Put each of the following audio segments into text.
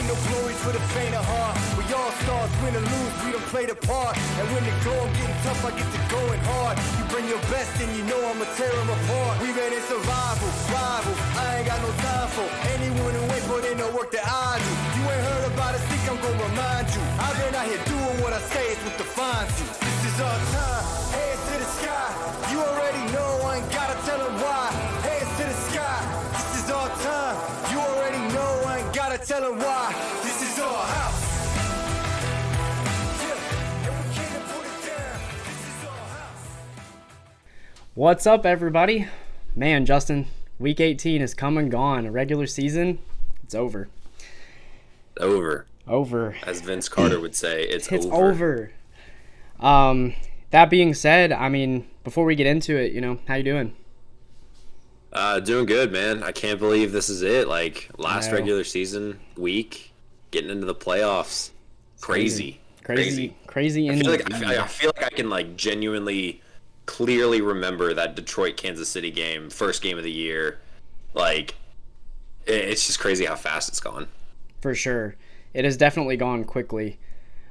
no glory for the faint of heart. We all stars, win or lose, we don't play the part. And when the going getting tough, I get to going hard. You bring your best and you know I'ma tear them apart. We made it survival, rival. I ain't got no time for anyone who ain't put in the work that I do. You ain't heard about it, think I'm gonna remind you. I've been out here doing what I say is what defines you. This is our time, hands to the sky. You already know, I ain't gotta tell them why. Hands to the sky, this is our time. You already know, I ain't gotta tell them why. This is our house. Yeah, and we can't put it down. This is our house. What's up, everybody? Man, Justin, week 18 is come and gone. A regular season, it's over. Over. As Vince Carter would say, it's over. That being said, I mean, before we get into it, how you doing? Doing good, man. I can't believe this is it. Like, last regular season week, getting into the playoffs. Crazy. Crazy. I feel like I can, like, genuinely, clearly remember that Detroit-Kansas City game, first game of the year. Like, it's just crazy how fast it's gone. For sure. It has definitely gone quickly.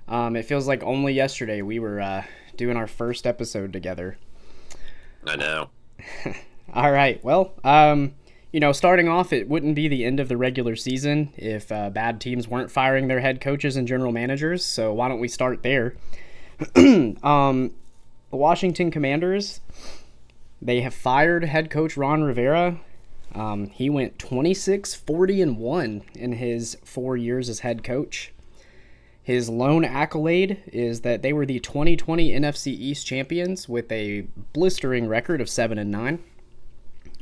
It feels like only yesterday we were doing our first episode together. I know. All right. Well, starting off, it wouldn't be the end of the regular season if bad teams weren't firing their head coaches and general managers. So why don't we start there? The Washington Commanders, they have fired head coach Ron Rivera. He went 26-40-1 in his 4 years as head coach. His lone accolade is that they were the 2020 NFC East champions with a blistering record of 7-9.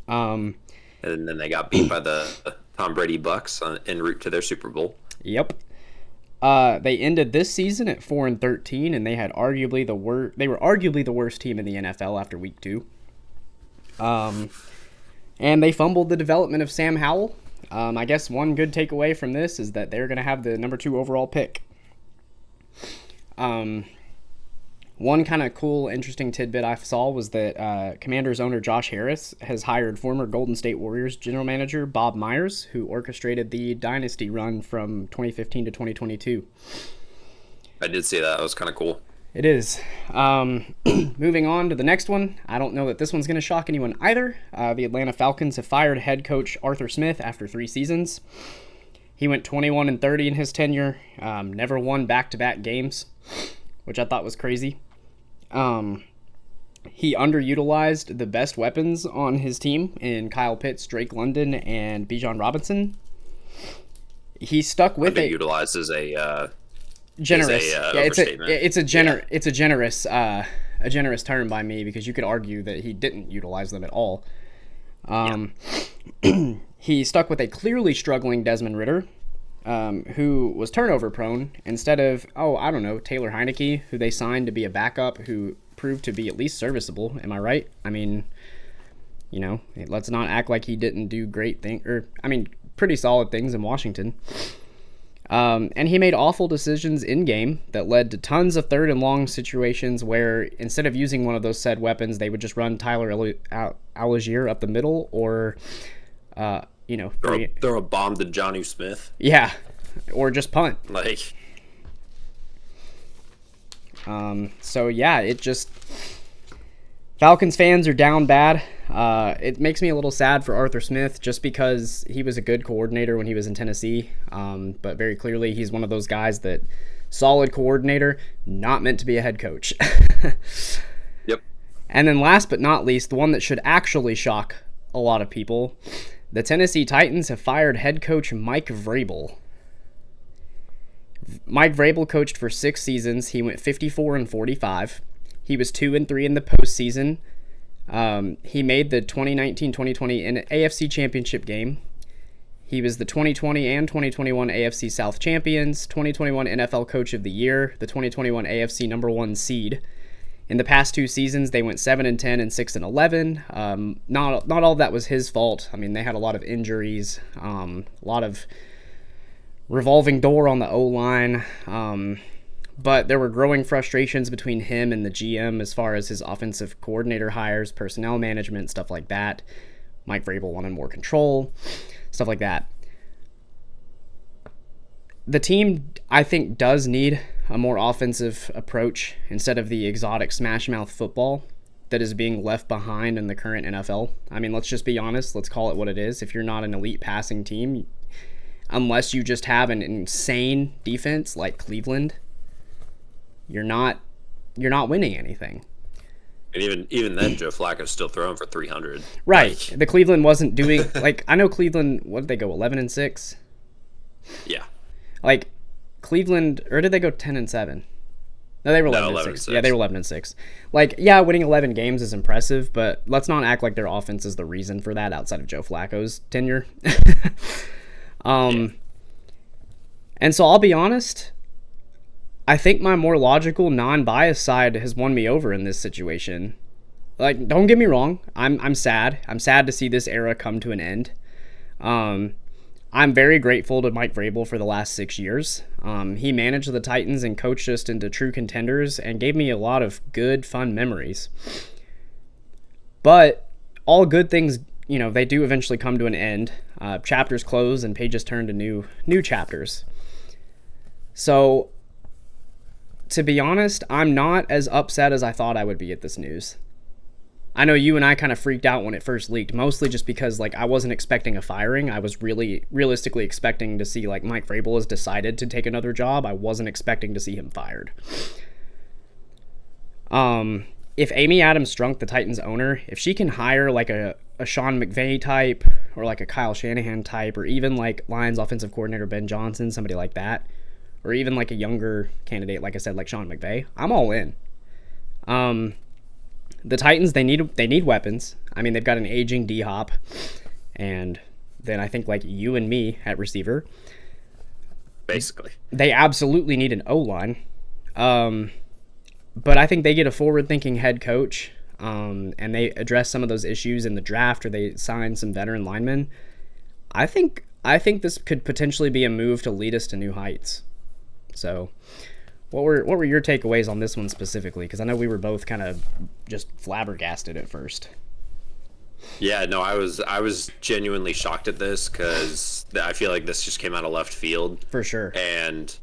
And then they got beat by the Tom Brady Bucks en route to their Super Bowl. Yep. They ended this season at 4-13, and they had arguably the worst team in the NFL after week 2. And they fumbled the development of Sam Howell. I guess one good takeaway from this is that they're going to have the number 2 overall pick. One kind of cool, interesting tidbit I saw was that Commanders owner Josh Harris has hired former Golden State Warriors general manager Bob Myers, who orchestrated the dynasty run from 2015 to 2022. I did see that. That was kind of cool. It is. Moving on to the next one. I don't know that this one's going to shock anyone either. The Atlanta Falcons have fired head coach Arthur Smith after 3 seasons. He went 21-30 in his tenure, never won back-to-back games, which I thought was crazy. He underutilized the best weapons on his team in Kyle Pitts, Drake London, and Bijan Robinson. He stuck with it. Underutilized is a generous. It's a generous term by me, because you could argue that he didn't utilize them at all. He stuck with a clearly struggling Desmond Ridder, who was turnover prone, instead of, Taylor Heineke, who they signed to be a backup, who proved to be at least serviceable. Am I right? I mean, let's not act like he didn't do pretty solid things in Washington. And he made awful decisions in game that led to tons of third and long situations where instead of using one of those said weapons, they would just run Tyler Algier up the middle, or throw a bomb to Jonnu Smith. Yeah, or just punt. It just, Falcons fans are down bad. It makes me a little sad for Arthur Smith, just because he was a good coordinator when he was in Tennessee. But very clearly he's one of those guys that solid coordinator, not meant to be a head coach. Yep. And then last but not least, the one that should actually shock a lot of people, the Tennessee Titans have fired head coach Mike Vrabel. Mike Vrabel coached for 6 seasons. He went 54-45. He was 2-3 in the postseason. He made the 2019-2020 AFC Championship game. He was the 2020 and 2021 AFC South champions, 2021 NFL Coach of the Year, the 2021 AFC number 1 seed. In the past 2 seasons, they went 7-10 and 6-11. Not all of that was his fault. I mean, they had a lot of injuries, a lot of revolving door on the O-line. But there were growing frustrations between him and the GM as far as his offensive coordinator hires, personnel management, stuff like that. Mike Vrabel wanted more control, stuff like that. the team, I think, does need a more offensive approach instead of the exotic smash mouth football that is being left behind in the current NFL. I mean, let's just be honest. Let's call it what it is. If you're not an elite passing team, unless you just have an insane defense like Cleveland, you're not winning anything. And even then, Joe Flacco's still throwing for 300. Right. The Cleveland wasn't doing like, I know Cleveland. What did they go, 11-6? Yeah. Like Cleveland, or did they go 10-7? No, they were 11-6. Yeah, they were 11-6. Like, yeah, winning 11 games is impressive, but let's not act like their offense is the reason for that outside of Joe Flacco's tenure. And so I'll be honest, I think my more logical, non-biased side has won me over in this situation. Like, don't get me wrong, I'm sad. I'm sad to see this era come to an end. I'm very grateful to Mike Vrabel for the last 6 years. He managed the Titans and coached us into true contenders and gave me a lot of good, fun memories. But all good things, they do eventually come to an end. Chapters close and pages turn to new chapters. So, to be honest, I'm not as upset as I thought I would be at this news. I know you and I kind of freaked out when it first leaked, mostly just because I wasn't expecting a firing. I was really realistically expecting to see Mike Vrabel has decided to take another job. I wasn't expecting to see him fired. If Amy Adams Strunk, the Titans owner, if she can hire a Sean McVay type or a Kyle Shanahan type, or even Lions offensive coordinator Ben Johnson, somebody like that, or even a younger candidate, like I said, like Sean McVay, I'm all in. The Titans, they need weapons. I mean, they've got an aging D-Hop, and then I think you and me at receiver. Basically. They absolutely need an O-line. But I think they get a forward-thinking head coach, and they address some of those issues in the draft, or they sign some veteran linemen. I think this could potentially be a move to lead us to new heights. So, what were your takeaways on this one specifically? Because I know we were both kind of just flabbergasted at first. Yeah, no, I was genuinely shocked at this because I feel like this just came out of left field. For sure. And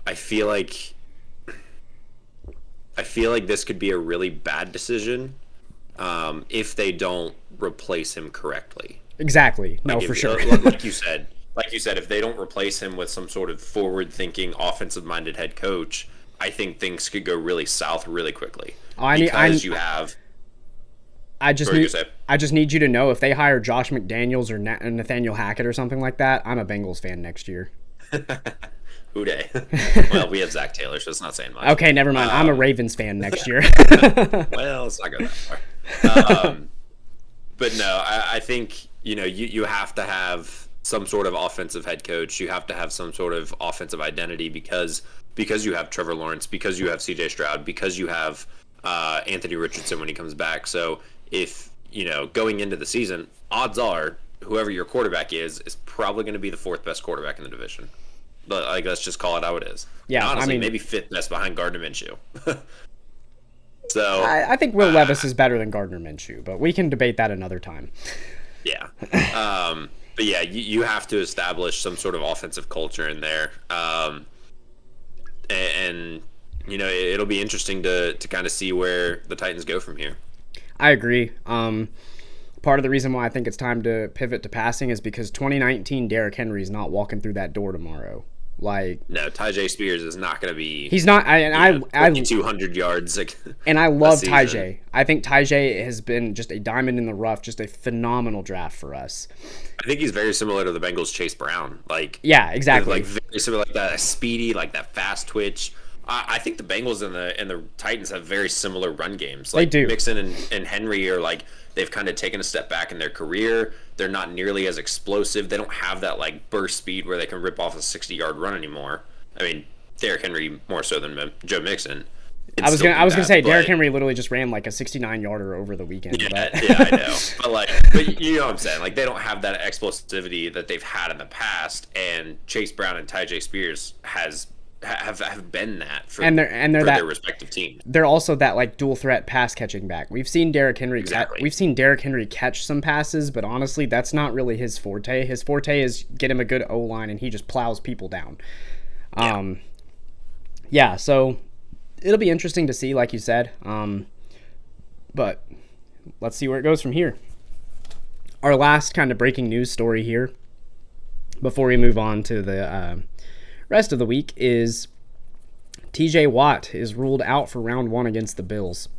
I feel like this could be a really bad decision if they don't replace him correctly. Exactly. No, for sure. Like you said, if they don't replace him with some sort of forward-thinking, offensive-minded head coach, I think things could go really south really quickly. I just need you to know, if they hire Josh McDaniels or Nathaniel Hackett or something like that, I'm a Bengals fan next year. Who day? Well, we have Zach Taylor, so it's not saying much. Okay, never mind. I'm a Ravens fan next year. Well, let's not go that far. But no, I think you have to have some sort of offensive head coach. You have to have some sort of offensive identity because you have Trevor Lawrence, because you have CJ Stroud, because you have Anthony Richardson when he comes back. So if going into the season, odds are whoever your quarterback is probably going to be the fourth best quarterback in the division. But let's just call it how it is. Yeah, and honestly, maybe fifth best behind Gardner Minshew. So I think Will Levis is better than Gardner Minshew, but we can debate that another time. Yeah. But yeah, you have to establish some sort of offensive culture in there. And it'll be interesting to kind of see where the Titans go from here. I agree. Part of the reason why I think it's time to pivot to passing is because 2019 Derrick Henry is not walking through that door tomorrow. No, Tyjae Spears is not going to be. He's not. I 200 yards. And I love Tyjae. I think Tyjae has been just a diamond in the rough, just a phenomenal draft for us. I think he's very similar to the Bengals' Chase Brown. Yeah, exactly. Very similar, that speedy, that fast twitch. I think the Bengals and the Titans have very similar run games. They do. Mixon and Henry are they've kind of taken a step back in their career. They're not nearly as explosive. They don't have that burst speed where they can rip off a 60-yard run anymore. I mean, Derrick Henry more so than Joe Mixon. I was gonna say Derrick Henry literally just ran a 69-yarder over the weekend. Yeah, I know. But you know what I'm saying? They don't have that explosivity that they've had in the past, and Chase Brown and Tyjae Spears have been that for their respective teams. They're also that dual threat pass catching back. We've seen Derrick Henry catch some passes, but honestly, that's not really his forte. His forte is get him a good O-line and he just plows people down. Yeah, so it'll be interesting to see, like you said. But let's see where it goes from here. Our last kind of breaking news story here, before we move on to the rest of the week, is TJ Watt is ruled out for round 1 against the Bills.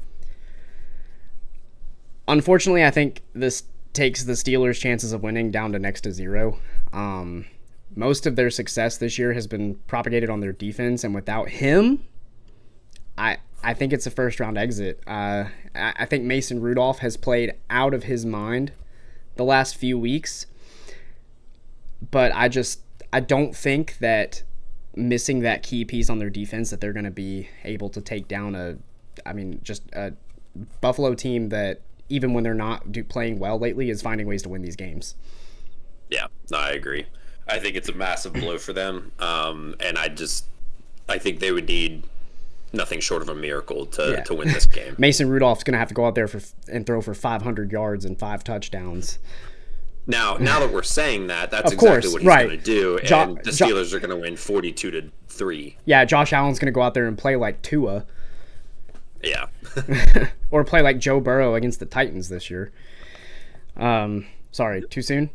Unfortunately, I think this takes the Steelers' chances of winning down to next to 0. Most of their success this year has been propagated on their defense, and without him, I think it's a first-round exit. I think Mason Rudolph has played out of his mind the last few weeks, but I don't think that missing that key piece on their defense that they're going to be able to take down a Buffalo team that, even when they're not playing well lately, is finding ways to win these games. Yeah, no, I agree. I think it's a massive blow for them, and I think they would need nothing short of a miracle to win this game. Mason Rudolph's going to have to go out there and throw for 500 yards and 5 touchdowns. Now that we're saying that, that's exactly what he's going to do, and the Steelers are going to win 42-3. Yeah, Josh Allen's going to go out there and play like Tua. Yeah. Or play like Joe Burrow against the Titans this year. Sorry, too soon?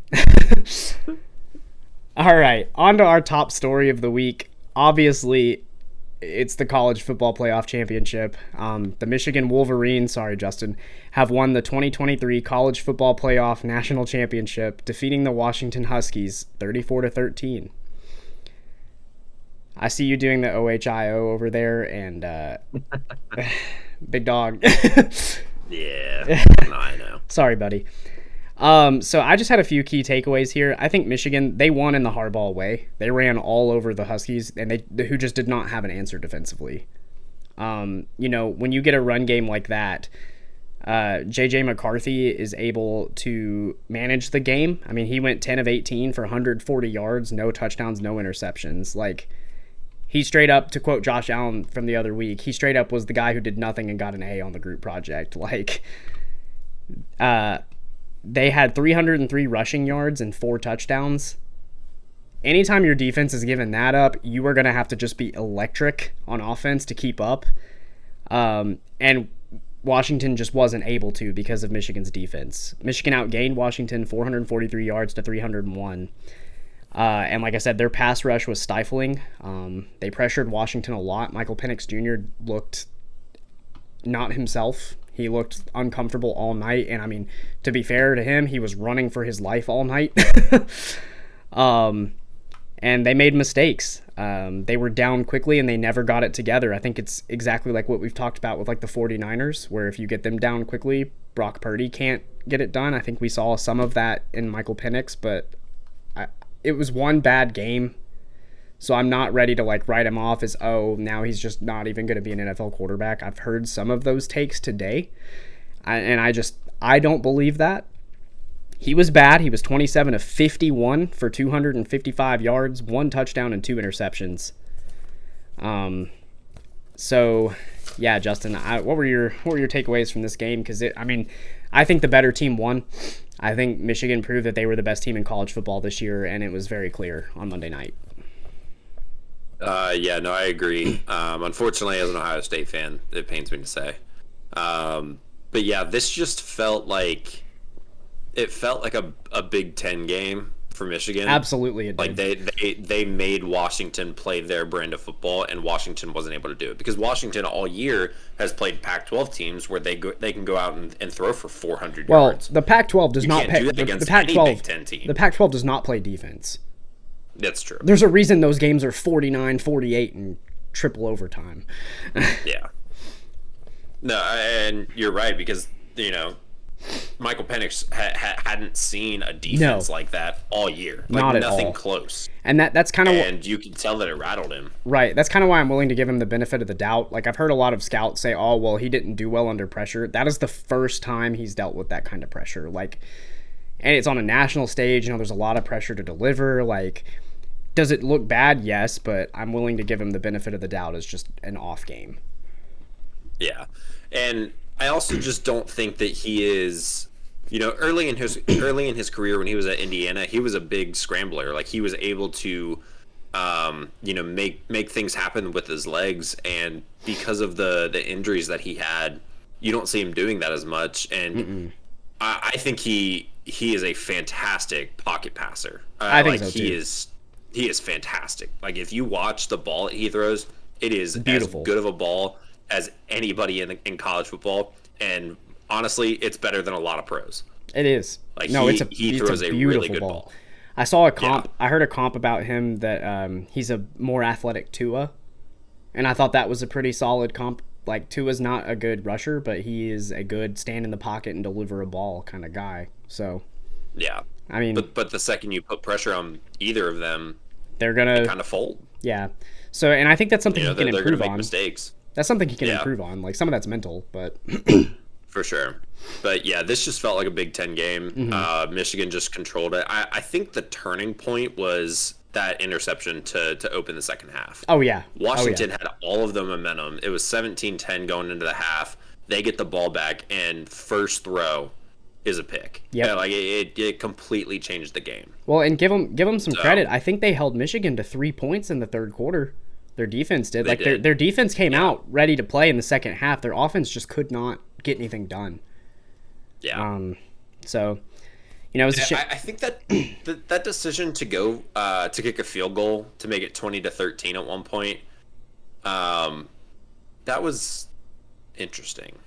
All right, on to our top story of the week. Obviously, it's the college football playoff championship. The Michigan Wolverines, sorry, Justin, have won the 2023 college football playoff national championship, defeating the Washington Huskies 34-13. I see you doing the OHIO over there, and big dog. Yeah, no, I know. Sorry, buddy. So I just had a few key takeaways here. I think Michigan, they won in the hardball way. They ran all over the Huskies, and who just did not have an answer defensively. When you get a run game like that, J.J. McCarthy is able to manage the game. I mean, he went 10 of 18 for 140 yards, no touchdowns, no interceptions. Like, he straight up, to quote Josh Allen from the other week, he straight up was the guy who did nothing and got an A on the group project. Like, they had 303 rushing yards and 4 touchdowns. Anytime your defense is giving that up, you are going to have to just be electric on offense to keep up. And Washington just wasn't able to because of Michigan's defense. Michigan outgained Washington 443 yards to 301. And like I said, their pass rush was stifling. They pressured Washington a lot. Michael Penix Jr. looked not himself. He looked uncomfortable all night. And I mean, to be fair to him, he was running for his life all night. And they made mistakes. They were down quickly and they never got it together. I think it's exactly like what we've talked about with like the 49ers, where if you get them down quickly, Brock Purdy can't get it done. I think we saw some of that in Michael Penix, but it was one bad game. So I'm not ready to like write him off as, oh, now he's just not even going to be an NFL quarterback. I've heard some of those takes today, and I don't believe that. He was bad. He was 27 of 51 for 255 yards, 1 touchdown, and 2 interceptions. So yeah, Justin, what were your takeaways from this game? Because I think the better team won. I think Michigan proved that they were the best team in college football this year, and it was very clear on Monday night. Yeah, no, I agree. Unfortunately, as an Ohio State fan, it pains me to say. But yeah, this just felt like a Big Ten game for Michigan. Absolutely, it did. Like they made Washington play their brand of football, and Washington wasn't able to do it because Washington all year has played Pac-12 teams where they can go out and throw for 400 yards. Well, the Pac-12 does not play against any Big Ten team. The Pac-12 does not play defense. That's true. There's a reason those games are 49-48 and triple overtime. Yeah. No, and you're right because Michael Penix hadn't seen a defense like that all year. Like, not at nothing all. Close. And that's kind of and you can tell that it rattled him. Right. That's kind of why I'm willing to give him the benefit of the doubt. Like, I've heard a lot of scouts say, "Oh, well, he didn't do well under pressure." That is the first time he's dealt with that kind of pressure. Like, and it's on a national stage. There's a lot of pressure to deliver. Like, does it look bad? Yes, but I'm willing to give him the benefit of the doubt as just an off game. Yeah, and I also just don't think that he is. Early in his career when he was at Indiana, he was a big scrambler. Like, he was able to make things happen with his legs. And because of the injuries that he had, you don't see him doing that as much. And I think he is a fantastic pocket passer. I think so too. He is fantastic. Like, if you watch the ball that he throws, it is beautiful. as good of a ball as anybody in college football. And honestly, it's better than a lot of pros. It is. Like, no, he throws a really good ball. I saw a comp. Yeah. I heard a comp about him that he's a more athletic Tua, and I thought that was a pretty solid comp. Like, Tua's not a good rusher, but he is a good stand in the pocket and deliver a ball kind of guy. So, yeah. I mean, but the second you put pressure on either of them, they're gonna kind of fold. Yeah. So, and I think that's something he can improve make on. Mistakes. That's something he can improve on. Like, some of that's mental, but for sure. But yeah, this just felt like a Big Ten game. Michigan just controlled it. I think the turning point was that interception to open the second half. Oh yeah. Washington had all of the momentum. It was 17-10 going into the half. They get the ball back, and first throw is a pick. Yeah, like it completely changed the game. Well, and give them some credit. I think they held Michigan to 3 points in the third quarter. Their defense did. Their defense came out ready to play in the second half. Their offense just could not get anything done. Yeah. So, it was I think that that decision to go to kick a field goal to make it 20-13 at one point, that was interesting.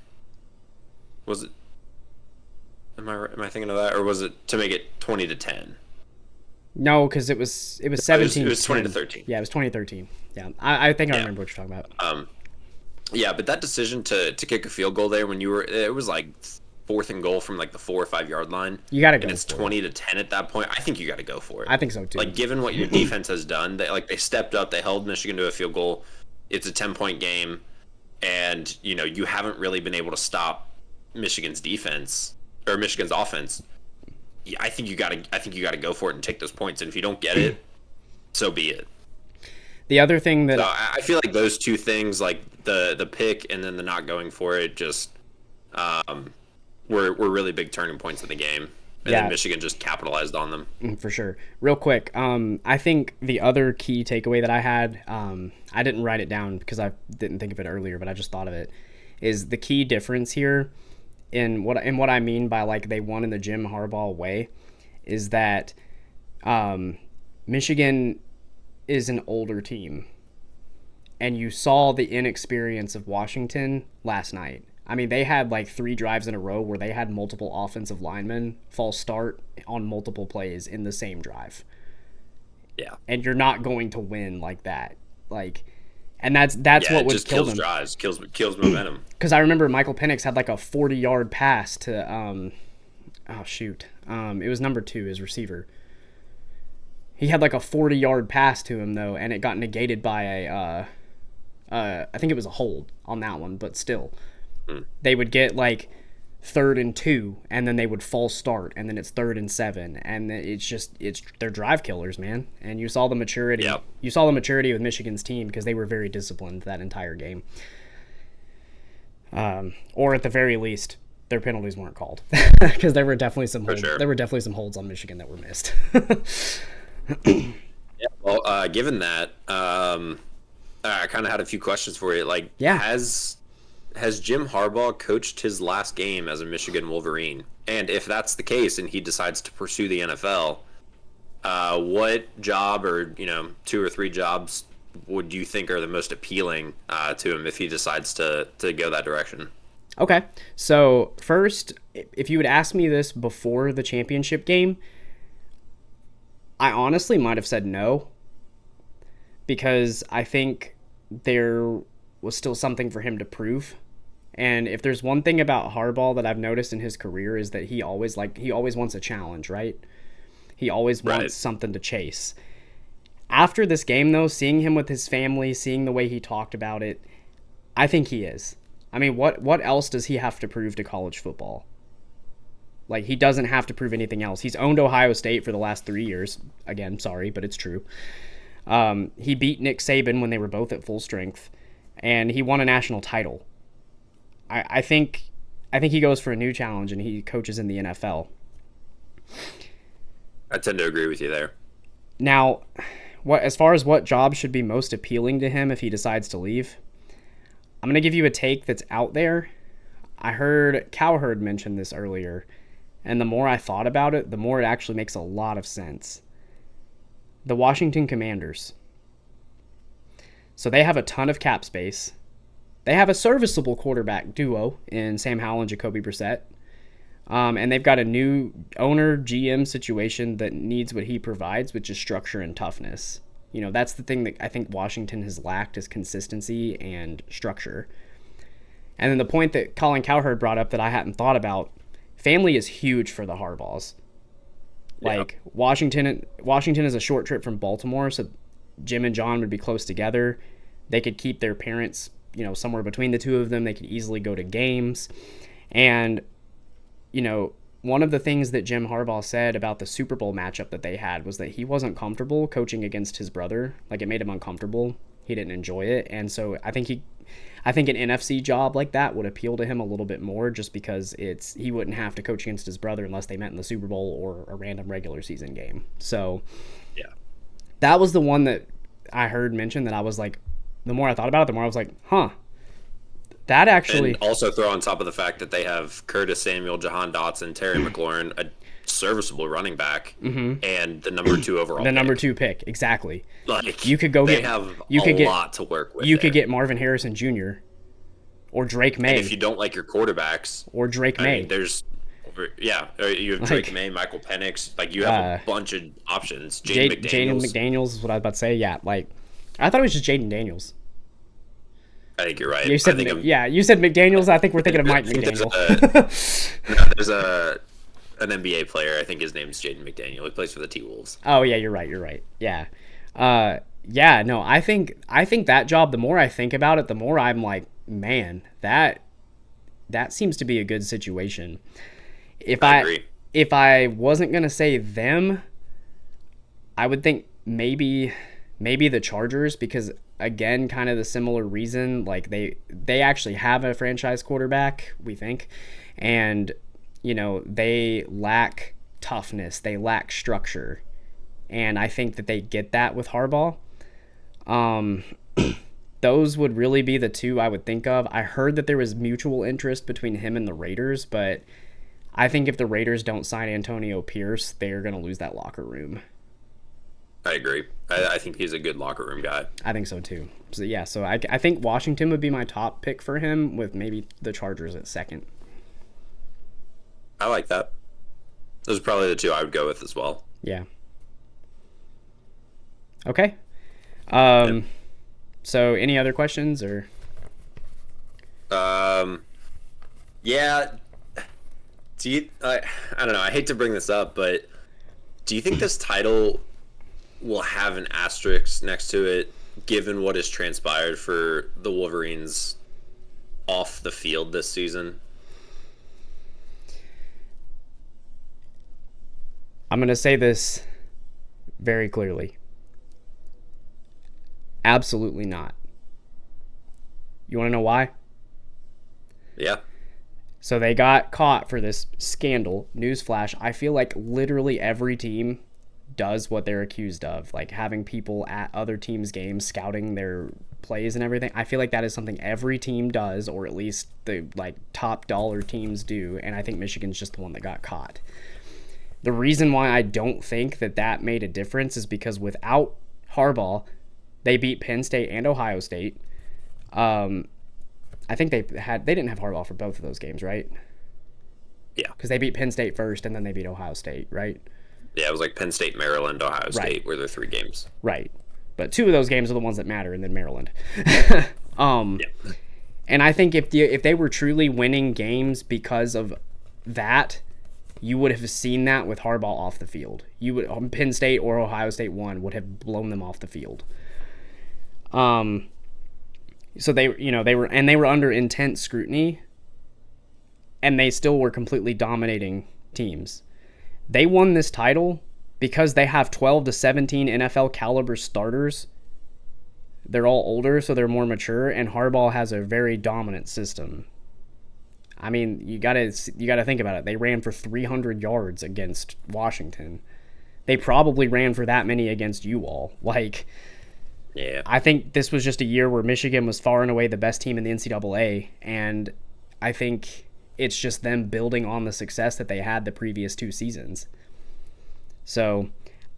Was it? Am I thinking of that, or was it to make it 20-10? No, because it was 17. It was 20-13. Yeah, it was 2013. Yeah, I think I remember what you're talking about. Yeah, but that decision to kick a field goal there when it was like 4th and goal from like the 4 or 5 yard line. You got to go. And it's 20-10 at that point. I think you got to go for it. I think so too. Like, given what your defense has done, they stepped up. They held Michigan to a field goal. It's a 10-point game, and you haven't really been able to stop Michigan's defense or Michigan's offense. Yeah, I think you got to go for it and take those points. And if you don't get it, so be it. The other thing that I feel like those two things, like the pick and then the not going for it, just were really big turning points in the game. And then Michigan just capitalized on them. For sure. Real quick, I think the other key takeaway that I had, I didn't write it down because I didn't think of it earlier, but I just thought of it, is the key difference here in what I mean by like they won in the Jim Harbaugh way is that Michigan is an older team, and you saw the inexperience of Washington last night. I mean, they had like 3 drives in a row where they had multiple offensive linemen false start on multiple plays in the same drive. Yeah. And you're not going to win like that. Like, and that's what would kill them. Drives, kills momentum. Because I remember Michael Penix had like a 40-yard pass to it was number 2, his receiver. He had like a 40-yard pass to him though, and it got negated by I think it was a hold on that one, but still. They would get like 3rd and 2, and then they would false start, and then it's 3rd and 7, and they're drive killers, man. And you saw the maturity. Yep. You saw the maturity with Michigan's team because they were very disciplined that entire game. Or at the very least, their penalties weren't called because there were definitely some holds. Sure. There were definitely some holds on Michigan that were missed. Yeah. Well, given that, I kind of had a few questions for you. Like, Has Jim Harbaugh coached his last game as a Michigan Wolverine? And if that's the case and he decides to pursue the NFL, what job or 2 or 3 jobs would you think are the most appealing to him if he decides to go that direction? Okay. So first, if you would ask me this before the championship game, I honestly might have said no, because I think there was still something for him to prove. And if there's one thing about Harbaugh that I've noticed in his career is that he always wants a challenge, right? He always wants something to chase. After this game, though, seeing him with his family, seeing the way he talked about it, I think he is. I mean, what else does he have to prove to college football? Like, he doesn't have to prove anything else. He's owned Ohio State for the last 3 years. Again, sorry, but it's true. He beat Nick Saban when they were both at full strength, and he won a national title. I think he goes for a new challenge, and he coaches in the NFL. I tend to agree with you there. Now, as far as what job should be most appealing to him if he decides to leave, I'm going to give you a take that's out there. I heard Cowherd mention this earlier, and the more I thought about it, the more it actually makes a lot of sense. The Washington Commanders. So they have a ton of cap space. They have a serviceable quarterback duo in Sam Howell and Jacoby Brissett. And they've got a new owner GM situation that needs what he provides, which is structure and toughness. You know, that's the thing that I think Washington has lacked is consistency and structure. And then the point that Colin Cowherd brought up that I hadn't thought about, family is huge for the Harbaughs. Like, Washington is a short trip from Baltimore, so Jim and John would be close together. They could keep their parents, you know, somewhere between the two of them. They could easily go to games. And, you know, one of the things that Jim Harbaugh said about the Super Bowl matchup that they had was that he wasn't comfortable coaching against his brother. Like, it made him uncomfortable. He didn't enjoy it. And so I think an NFC job like that would appeal to him a little bit more, just because he wouldn't have to coach against his brother unless they met in the Super Bowl or a random regular season game. So yeah, that was the one that I heard mentioned that I was like, the more I thought about it, the more I was like, huh. That actually... And also throw on top of the fact that they have Curtis Samuel, Jahan Dotson, Terry McLaurin, a serviceable running back, and the number 2 overall The pick. number 2 pick, exactly. Like, you could go they get... have you a could get, lot to work with. You could get Marvin Harrison Jr. or Drake May. And if you don't like your quarterbacks... Or Drake May. I mean, there's... Yeah, you have Drake May, Michael Penix. Like, you have a bunch of options. Jaden McDaniels is what I was about to say. Yeah, like... I thought it was just Jaden Daniels. I think you're right. You said McDaniels. I think we're thinking of Mike McDaniel. There's an NBA player. I think his name's Jaden McDaniel. He plays for the T-Wolves. Oh yeah, you're right. Yeah, no, I think that job. The more I think about it, the more I'm like, man, that seems to be a good situation. I agree. If I wasn't gonna say them, I would think maybe the Chargers, because again, kind of the similar reason, like they actually have a franchise quarterback, we think, and you know, they lack toughness, they lack structure, and I think that they get that with Harbaugh. Those would really be the two I would think of. I heard that there was mutual interest between him and the Raiders, but I think if the Raiders don't sign Antonio Pierce, they're going to lose that locker room. I agree. I think he's a good locker room guy. I think so too. So yeah, so I think Washington would be my top pick for him, with maybe the Chargers at second. I like that. Those are probably the two I would go with as well. Yeah. Okay. So any other questions or? Yeah. Do you? I don't know. I hate to bring this up, but do you think this title will have an asterisk next to it, given what has transpired for the Wolverines off the field this season? I'm going to say this very clearly. Absolutely not. You want to know why? Yeah. So they got caught for this scandal. Newsflash, I feel like literally every team does what they're accused of, like having people at other teams' games scouting their plays and everything. I feel like that is something every team does, or at least the like top dollar teams do, and I think Michigan's just the one that got caught. The reason why I don't think that made a difference is because without Harbaugh, they beat Penn State and Ohio State. I think they didn't have Harbaugh for both of those games, right? Yeah. Because they beat Penn State first and then they beat Ohio State, right? Yeah, it was like Penn State, Maryland, Ohio State were their three games. Right. But two of those games are the ones that matter, and then Maryland. Yeah. And I think if they were truly winning games because of that, you would have seen that with Harbaugh off the field. You would Penn State or Ohio State would have blown them off the field. So they were under intense scrutiny, and they still were completely dominating teams. They won this title because they have 12 to 17 NFL caliber starters. They're all older, so they're more mature, and Harbaugh has a very dominant system. I mean, you gotta think about it. They ran for 300 yards against Washington. they probably ran for that many against you all. Like, Yeah. I think this was just a year where Michigan was far and away the best team in the NCAA, and I think it's just them building on the success that they had the previous 2 seasons. So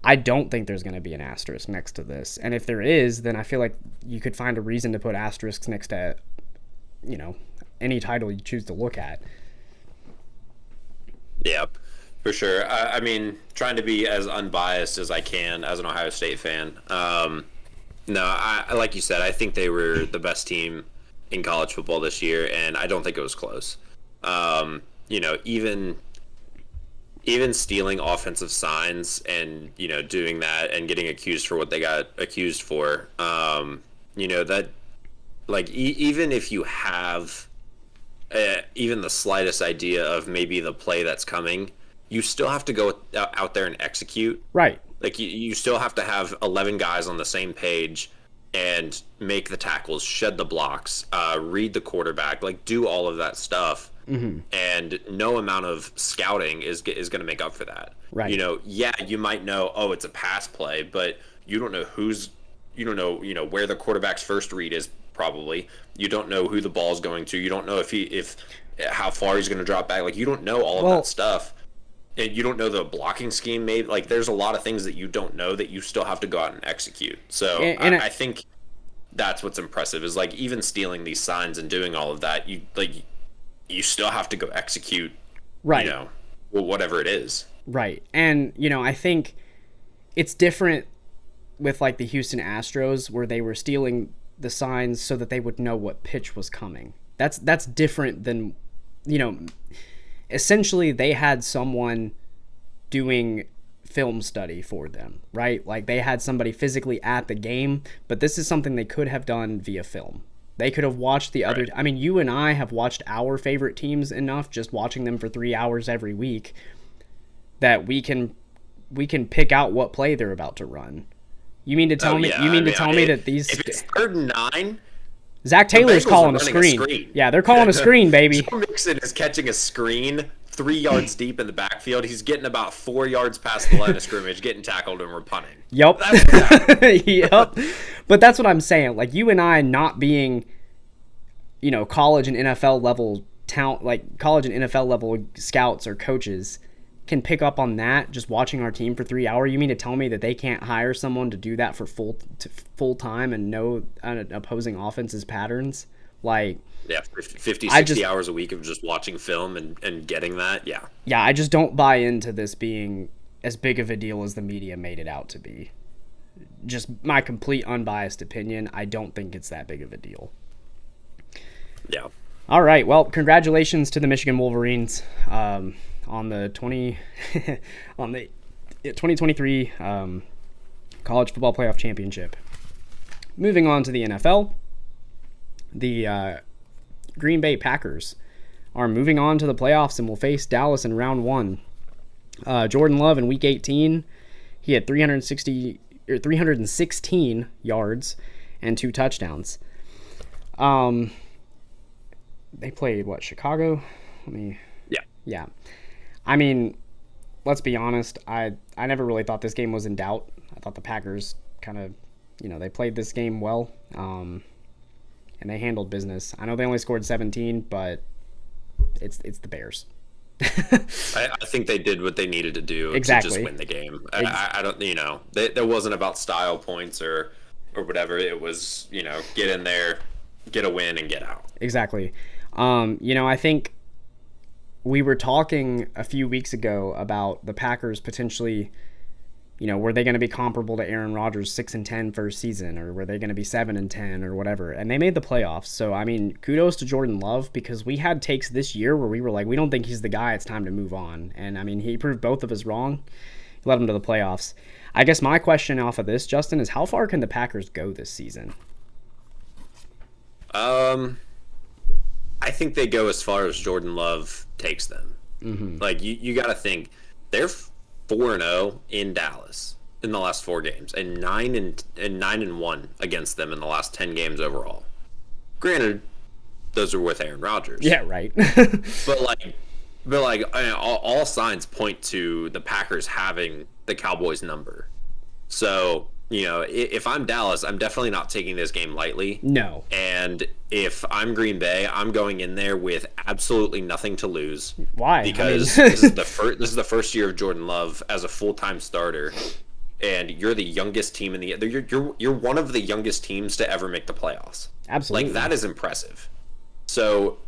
I don't think there's going to be an asterisk next to this. And if there is, then I feel like you could find a reason to put asterisks next to, any title you choose to look at. Yeah, for sure. I mean, trying to be as unbiased as I can as an Ohio State fan. No, I like you said, I think they were the best team in college football this year, and I don't think it was close. Even stealing offensive signs and doing that and getting accused for what they got accused for, that like even if you have even the slightest idea of maybe the play that's coming, you still have to go out there and execute. Right. Like you still have to have 11 guys on the same page and make the tackles, shed the blocks, read the quarterback, like do all of that stuff. Mm-hmm. And no amount of scouting is going to make up for that. Right. You might know, oh, it's a pass play, but you don't know where the quarterback's first read is probably. You don't know who the ball's going to. You don't know if how far he's going to drop back. Like you don't know all of that stuff. And you don't know the blocking scheme. Maybe like there's a lot of things that you don't know that you still have to go out and execute. So I think that's what's impressive is like even stealing these signs and doing all of that. You still have to go execute. Right. Whatever it is. Right. And I think it's different with like the Houston Astros where they were stealing the signs so that they would know what pitch was coming. That's different than essentially they had someone doing film study for them, right? Like they had somebody physically at the game, but this is something they could have done via film. They could have watched the other. I mean, you and I have watched our favorite teams enough, just watching them for 3 hours every week, that we can pick out what play they're about to run. You mean to tell me? You mean to tell me that these? If it's 3rd and 9, Zach Taylor's calling a screen. Yeah, they're calling a screen, baby. Joe Mixon is catching a screen 3 yards deep in the backfield. He's getting about 4 yards past the line of scrimmage, getting tackled, and we're punting. Yep. Yep. But that's what I'm saying. Like you and I not being, college and NFL level talent, like college and NFL level scouts or coaches can pick up on that just watching our team for 3 hours. You mean to tell me that they can't hire someone to do that for full time and know an opposing offense's patterns? Like, yeah, 50, 60 hours a week of just watching film and getting that. Yeah. Yeah, I just don't buy into this being as big of a deal as the media made it out to be. Just my complete unbiased opinion. I don't think it's that big of a deal. Yeah. All right. Well, congratulations to the Michigan Wolverines on the 2023 College Football Playoff Championship. Moving on to the NFL, the Green Bay Packers are moving on to the playoffs and will face Dallas in round 1. Jordan Love in Week 18, he had 316 yards and 2 touchdowns. They played Chicago? Yeah. I mean, let's be honest. I never really thought this game was in doubt. I thought the Packers kind of, they played this game well, and they handled business. I know they only scored 17, but it's the Bears. I think they did what they needed to do to just win the game. I don't, there wasn't about style points or whatever. It was, get in there, get a win, and get out. Exactly. I think we were talking a few weeks ago about the Packers potentially, were they going to be comparable to Aaron Rodgers' 6-10 first season, or were they going to be 7-10 or whatever? And they made the playoffs. So, I mean, kudos to Jordan Love, because we had takes this year where we were like, we don't think he's the guy. It's time to move on. And, I mean, he proved both of us wrong. He led them to the playoffs. I guess my question off of this, Justin, is how far can the Packers go this season? I think they go as far as Jordan Love takes them. Mm-hmm. Like you got to think they're 4-0 in Dallas in the last 4 games, and 9-1 against them in the last 10 games overall. Granted, those are with Aaron Rodgers. Yeah, right. But like But like all signs point to the Packers having the Cowboys number. So, if I'm Dallas, I'm definitely not taking this game lightly. No. And if I'm Green Bay, I'm going in there with absolutely nothing to lose. Why? Because this is the first year of Jordan Love as a full-time starter, and you're the youngest team in the you're one of the youngest teams to ever make the playoffs. Absolutely. Like, that is impressive. So,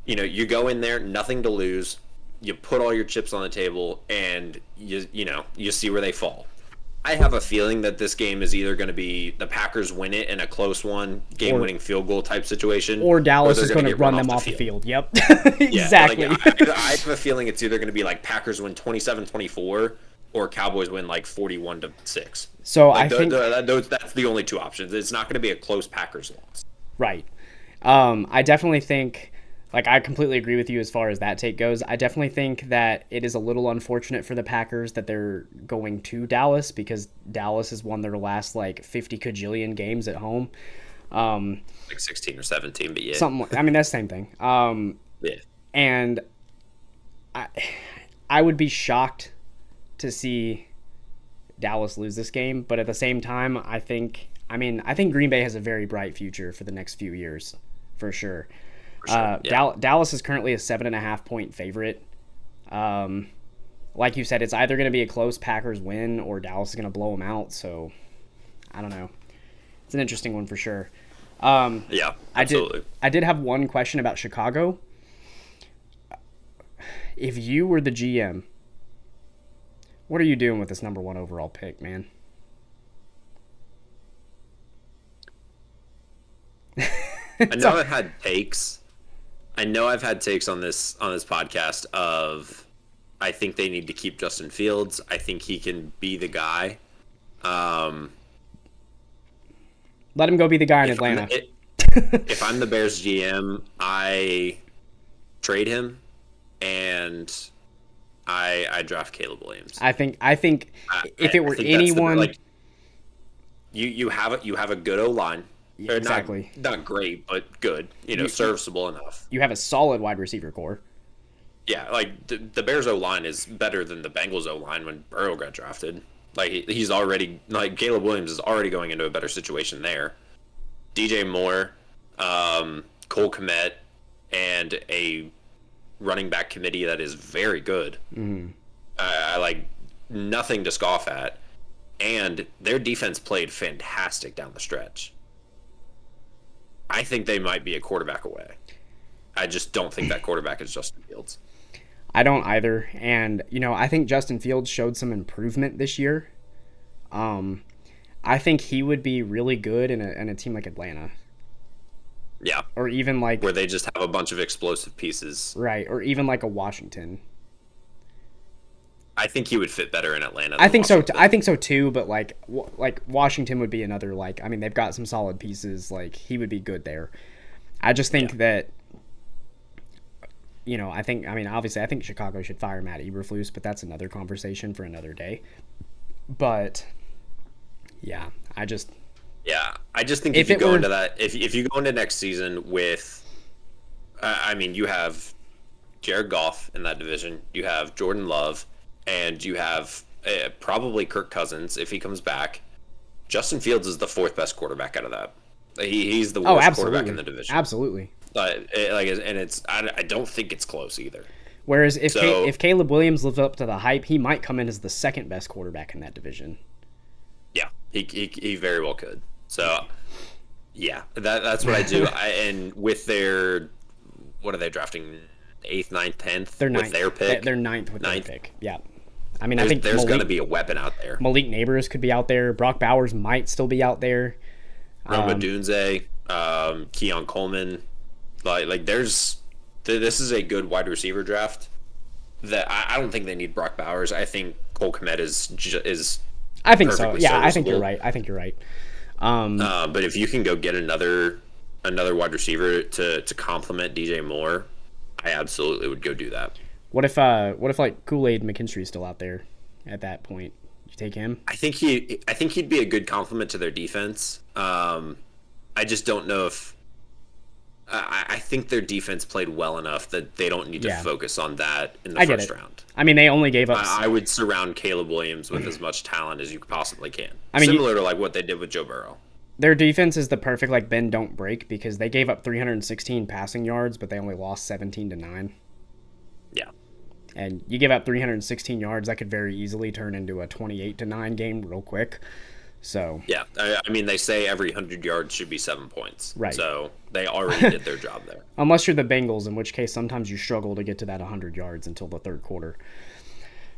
you go in there, nothing to lose. You put all your chips on the table, and you see where they fall. I have a feeling that this game is either going to be the Packers win it in a close one, game-winning field goal type situation, or Dallas is going to run them off the field. Yep. Exactly. Yeah, I have a feeling it's either going to be like Packers win 27-24 or Cowboys win like 41-6. So like, I think that's the only two options. It's not going to be a close Packers loss. Right. I definitely think, like, I completely agree with you as far as that take goes. I definitely think that it is a little unfortunate for the Packers that they're going to Dallas, because Dallas has won their last, like, 50 kajillion games at home. Like 16 or 17, but yeah. Something. I mean, that's the same thing. Yeah. And I would be shocked to see Dallas lose this game, but at the same time, I think Green Bay has a very bright future for the next few years, for sure. Sure, yeah. Dallas is currently a 7.5 point favorite. Like you said, it's either going to be a close Packers win or Dallas is going to blow them out. So I don't know. It's an interesting one for sure. Yeah, absolutely. I did have one question about Chicago. If you were the GM, what are you doing with this number 1 overall pick, man? I know I've had takes. I know I've had takes on this podcast of, I think they need to keep Justin Fields. I think he can be the guy. Let him go be the guy in Atlanta. If I'm the Bears GM, I trade him and I draft Caleb Williams. I think if it were anyone, like, you have a good O-line. Yeah, exactly. Not great, but good. Serviceable enough. You have a solid wide receiver core. Yeah, like the Bears O-line is better than the Bengals O-line when Burrow got drafted. Like, he's already, like, Caleb Williams is already going into a better situation there. DJ Moore, Cole Kmet, and a running back committee that is very good. Mm-hmm. I like nothing to scoff at. And their defense played fantastic down the stretch. I think they might be a quarterback away. I just don't think that quarterback is Justin Fields. I don't either. And, I think Justin Fields showed some improvement this year. I think he would be really good in a team like Atlanta. Yeah. Or even like... where they just have a bunch of explosive pieces. Right. Or even like a Washington. I think he would fit better in Atlanta. I think so. I think so too. But like Washington would be another, like, I mean, they've got some solid pieces. Like, he would be good there. I just think that, obviously, I think Chicago should fire Matt Eberflus, but that's another conversation for another day. But yeah, I just think if you go into that, if you go into next season with, you have Jared Goff in that division, you have Jordan Love, and you have probably Kirk Cousins if he comes back. Justin Fields is the 4th best quarterback out of that. He's the worst quarterback in the division. Absolutely. I don't think it's close either. Whereas if Caleb Williams lives up to the hype, he might come in as the 2nd best quarterback in that division. Yeah, he very well could. So, yeah, that's what I do. And with their, what are they drafting? 8th, 9th, 10th? They're 9th. With their pick? They're 9th with their pick. Yeah. I think there's going to be a weapon out there. Malik Neighbors could be out there. Brock Bowers might still be out there. Roma Dunze, Keon Coleman. This is a good wide receiver draft. That I don't think they need Brock Bowers. I think Cole Kmet is. I think so. Yeah, I think you're right. But if you can go get another wide receiver to complement DJ Moore, I absolutely would go do that. What if like Kool-Aid McKinstry's still out there at that point? You take him? I think he'd be a good complement to their defense. I just don't know if I think their defense played well enough that they don't need to focus on that in the I get first it. round. I mean, they only gave up. I would surround Caleb Williams with as much talent as you possibly can. I mean, similar to like what they did with Joe Burrow. Their defense is the perfect like bend don't break because they gave up 316 passing yards, but they only lost 17-9. Yeah. And you give up 316 yards, that could very easily turn into a 28-9 game real quick. So yeah, I mean, they say every 100 yards should be 7 points. Right. So they already did their job there. Unless you're the Bengals, in which case sometimes you struggle to get to that 100 yards until the third quarter.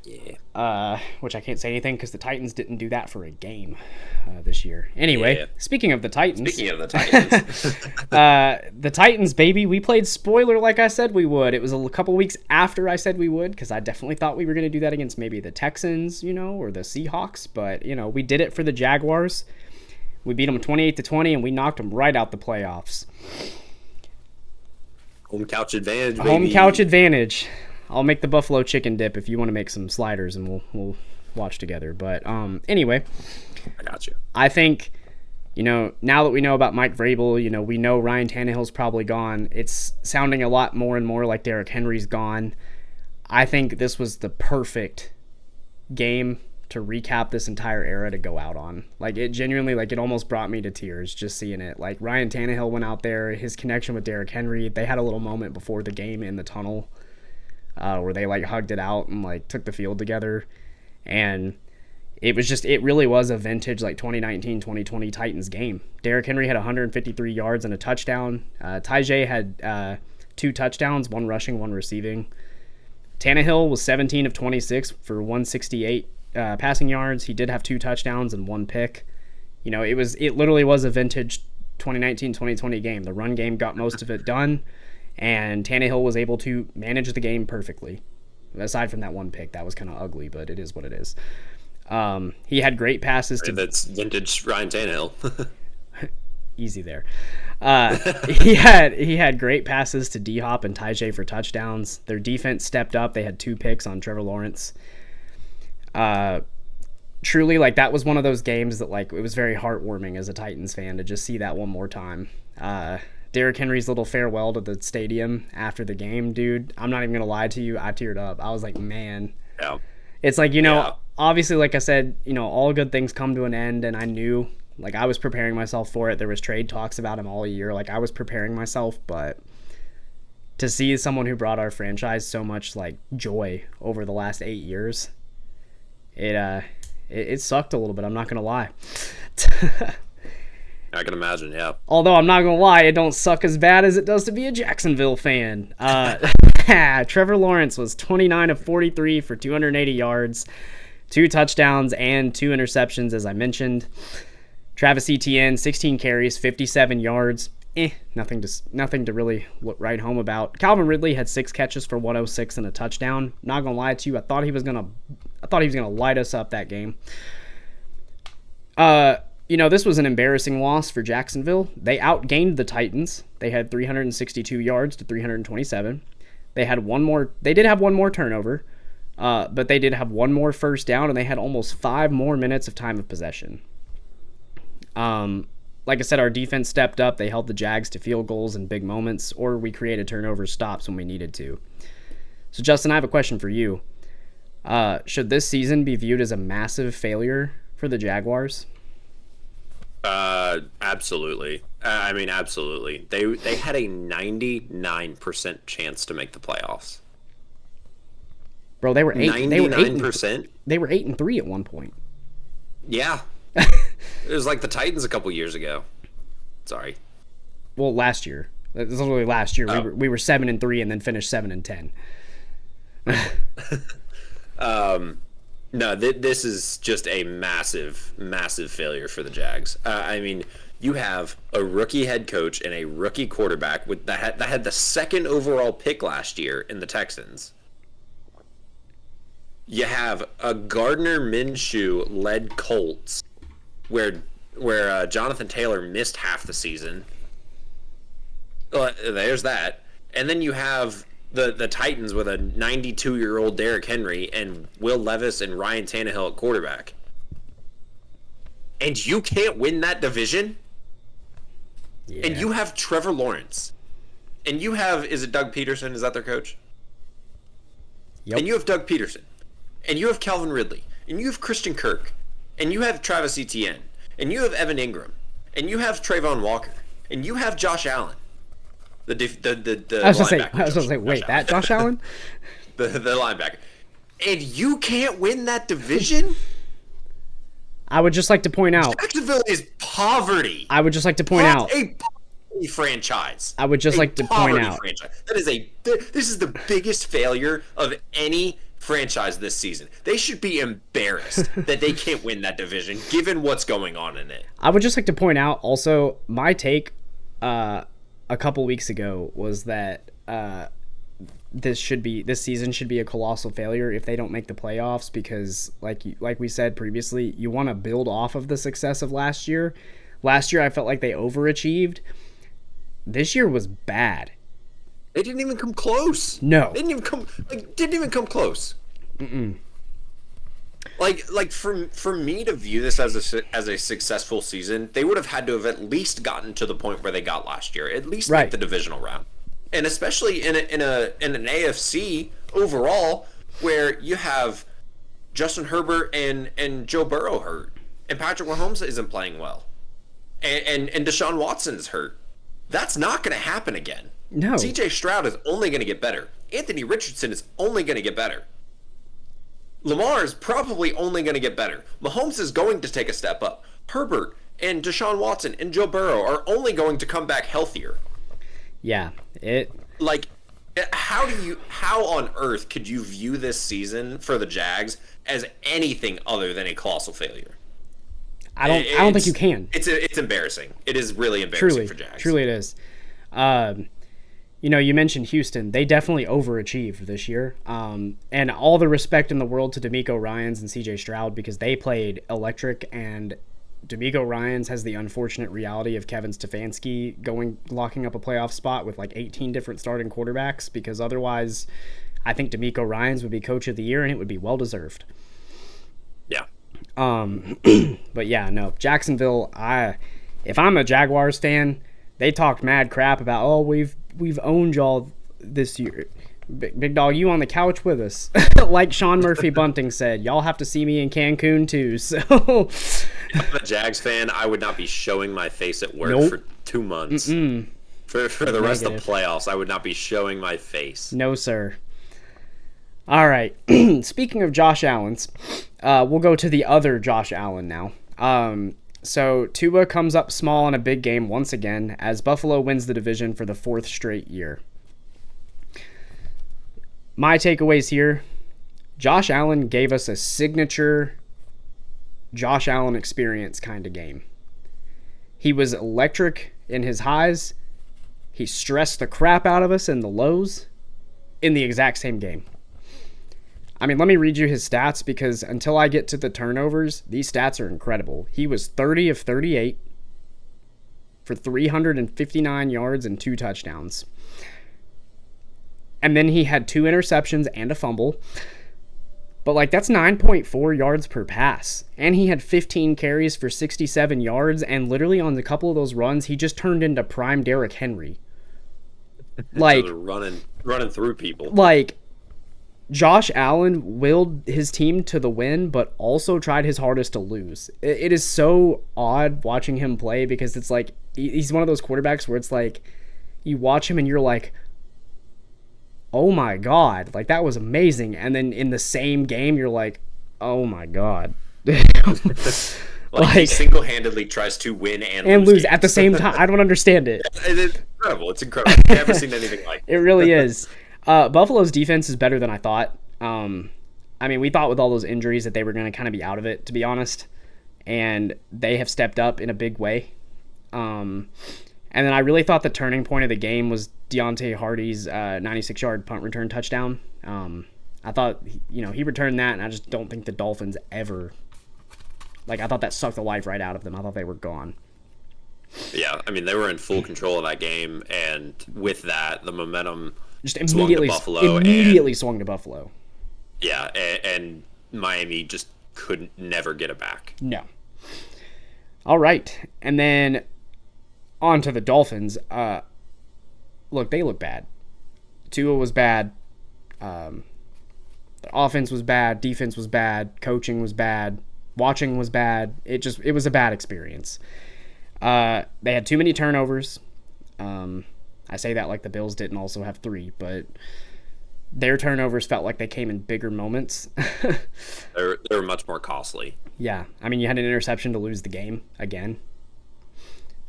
Yeah. Which I can't say anything because the Titans didn't do that for a game this year. Anyway, speaking of the Titans. The Titans, baby, we played spoiler like I said we would. It was a couple weeks after I said we would because I definitely thought we were going to do that against maybe the Texans, or the Seahawks. But, we did it for the Jaguars. We beat them 28-20, and we knocked them right out the playoffs. Home couch advantage, baby. Home couch advantage. I'll make the buffalo chicken dip if you want to make some sliders, and we'll watch together. But anyway, I got you. I think, now that we know about Mike Vrabel, we know Ryan Tannehill's probably gone. It's sounding a lot more and more like Derrick Henry's gone. I think this was the perfect game to recap this entire era to go out on. Like, it genuinely, it almost brought me to tears just seeing it. Like, Ryan Tannehill went out there, his connection with Derrick Henry, they had a little moment before the game in the tunnel where they hugged it out and took the field together, and it really was a vintage 2019-2020 Titans game. Derrick Henry had 153 yards and a touchdown. Tajay had 2 touchdowns, 1 rushing, 1 receiving. Tannehill was 17 of 26 for 168 passing yards. He did have 2 touchdowns and 1 pick. It literally was a vintage 2019-2020 game. The run game got most of it done, and Tannehill was able to manage the game perfectly. Aside from that 1 pick, that was kind of ugly, but it is what it is. He had great passes to... That's vintage Ryan Tannehill. Easy there. He had great passes to D-Hop and Tajay for touchdowns. Their defense stepped up. They had 2 picks on Trevor Lawrence. Truly, that was one of those games that, it was very heartwarming as a Titans fan to just see that one more time. Derrick Henry's little farewell to the stadium after the game, dude, I'm not even going to lie to you, I teared up. I was like, man. Yeah. It's obviously, like I said, all good things come to an end, and I knew, I was preparing myself for it. There was trade talks about him all year. I was preparing myself, but to see someone who brought our franchise so much, joy over the last 8 years, it sucked a little bit, I'm not going to lie. I can imagine, yeah. Although I'm not going to lie, it don't suck as bad as it does to be a Jacksonville fan. Trevor Lawrence was 29 of 43 for 280 yards, 2 touchdowns, and 2 interceptions, as I mentioned. Travis Etienne, 16 carries, 57 yards. Nothing to really write home about. Calvin Ridley had 6 catches for 106 and a touchdown. Not going to lie to you, I thought he was going to light us up that game. This was an embarrassing loss for Jacksonville. They outgained the Titans. They had 362 yards to 327. They did have one more turnover, but they did have one more first down, and they had almost 5 more minutes of time of possession. Like I said, our defense stepped up. They held the Jags to field goals in big moments, or we created turnover stops when we needed to. So, Justin, I have a question for you. Should this season be viewed as a massive failure for the Jaguars? Absolutely. Absolutely. They had a 99% chance to make the playoffs. Bro, they were 99%. They were 8-3 at one point. Yeah. It was like the Titans a couple years ago. Sorry. Well, last year. It was literally last year. Oh. We were 7-3 and then finished 7-10. No, this is just a massive, massive failure for the Jags. You have a rookie head coach and a rookie quarterback that had the 2nd overall pick last year in the Texans. You have a Gardner Minshew-led Colts where Jonathan Taylor missed half the season. There's that. And then you have the Titans with a 92-year-old Derrick Henry and Will Levis and Ryan Tannehill at quarterback. And you can't win that division? Yeah. And you have Trevor Lawrence. and you have, is it Doug Peterson? Is that their coach? Yep. And you have Doug Peterson, and you have Calvin Ridley, and you have Christian Kirk, and you have Travis Etienne, and you have Evan Ingram, and you have Trayvon Walker, and you have Josh Allen. The I was going to say, wait, that Josh Allen? the linebacker. And you can't win that division? I would just like to point out. Jacksonville is poverty. I would just like to point out. A poverty franchise. I would just like to point out. This is the biggest failure of any franchise this season. They should be embarrassed that they can't win that division, given what's going on in it. I would just like to point out also, my take a couple weeks ago was that this season should be a colossal failure if they don't make the playoffs, because like we said previously, you want to build off of the success of last year. Last year I felt like they overachieved. This year was bad. They didn't even come close. No. They didn't even come close. Mm-mm. Like for me to view this as a successful season, they would have had to have at least gotten to the point where they got last year. At least make the divisional round. And especially in an AFC overall, where you have Justin Herbert and Joe Burrow hurt, and Patrick Mahomes isn't playing well, and Deshaun Watson's hurt. That's not going to happen again. No. C.J. Stroud is only going to get better. Anthony Richardson is only going to get better. Lamar is probably only going to get better. Mahomes is going to take a step up. Herbert and Deshaun Watson and Joe Burrow are only going to come back healthier. Yeah, how on earth could you view this season for the Jags as anything other than a colossal failure? I don't think you can. It's embarrassing. It is really embarrassing for Jags. Truly it is. You mentioned Houston. They definitely overachieved this year. And all the respect in the world to D'Amico Ryans and CJ Stroud, because they played electric, and D'Amico Ryans has the unfortunate reality of Kevin Stefanski locking up a playoff spot with like 18 different starting quarterbacks, because otherwise I think D'Amico Ryans would be coach of the year, and it would be well deserved. Yeah. But yeah, no, Jacksonville, if I'm a Jaguars fan, they talked mad crap about, we've owned y'all this year. Big dog, you on the couch with us. Like Sean Murphy Bunting said, y'all have to see me in Cancun too. So if I'm a Jags fan, I would not be showing my face at work for 2 months. For the rest of the playoffs, I would not be showing my face. No, sir. All right. Speaking of Josh Allen's, we'll go to the other Josh Allen now. So Tua comes up small in a big game once again as Buffalo wins the division for the 4th straight year. My takeaways here, Josh Allen gave us a signature Josh Allen experience kind of game. He was electric in his highs. He stressed the crap out of us in the lows in the exact same game. I mean, let me read you his stats, because until I get to the turnovers, these stats are incredible. He was 30 of 38 for 359 yards and 2 touchdowns. And then he had 2 interceptions and a fumble. But that's 9.4 yards per pass. And he had 15 carries for 67 yards, and literally on a couple of those runs, he just turned into prime Derrick Henry. Running through people. Josh Allen willed his team to the win, but also tried his hardest to lose. It is so odd watching him play, because it's he's one of those quarterbacks where it's you watch him and you're like, oh my God, that was amazing. And then in the same game, you're like, oh my God. He single-handedly tries to win and lose at the same time. I don't understand it. It's incredible. It's incredible. I've never seen anything like it. It really is. Buffalo's defense is better than I thought. We thought with all those injuries that they were going to kind of be out of it, to be honest. And they have stepped up in a big way. And then I really thought the turning point of the game was Deontay Hardy's 96-yard punt return touchdown. I thought, he returned that, and I just don't think the Dolphins ever... I thought that sucked the life right out of them. I thought they were gone. Yeah, they were in full control of that game, and with that, the momentum just immediately swung to Buffalo. Yeah, and Miami just never get it back. No. All right, and then on to the Dolphins. look, they look bad. Tua was bad. The offense was bad. Defense was bad. Coaching was bad. Watching was bad. It was a bad experience. They had too many turnovers. I say that like the Bills didn't also have 3, but their turnovers felt like they came in bigger moments. they were much more costly. Yeah. I mean, you had an interception to lose the game again.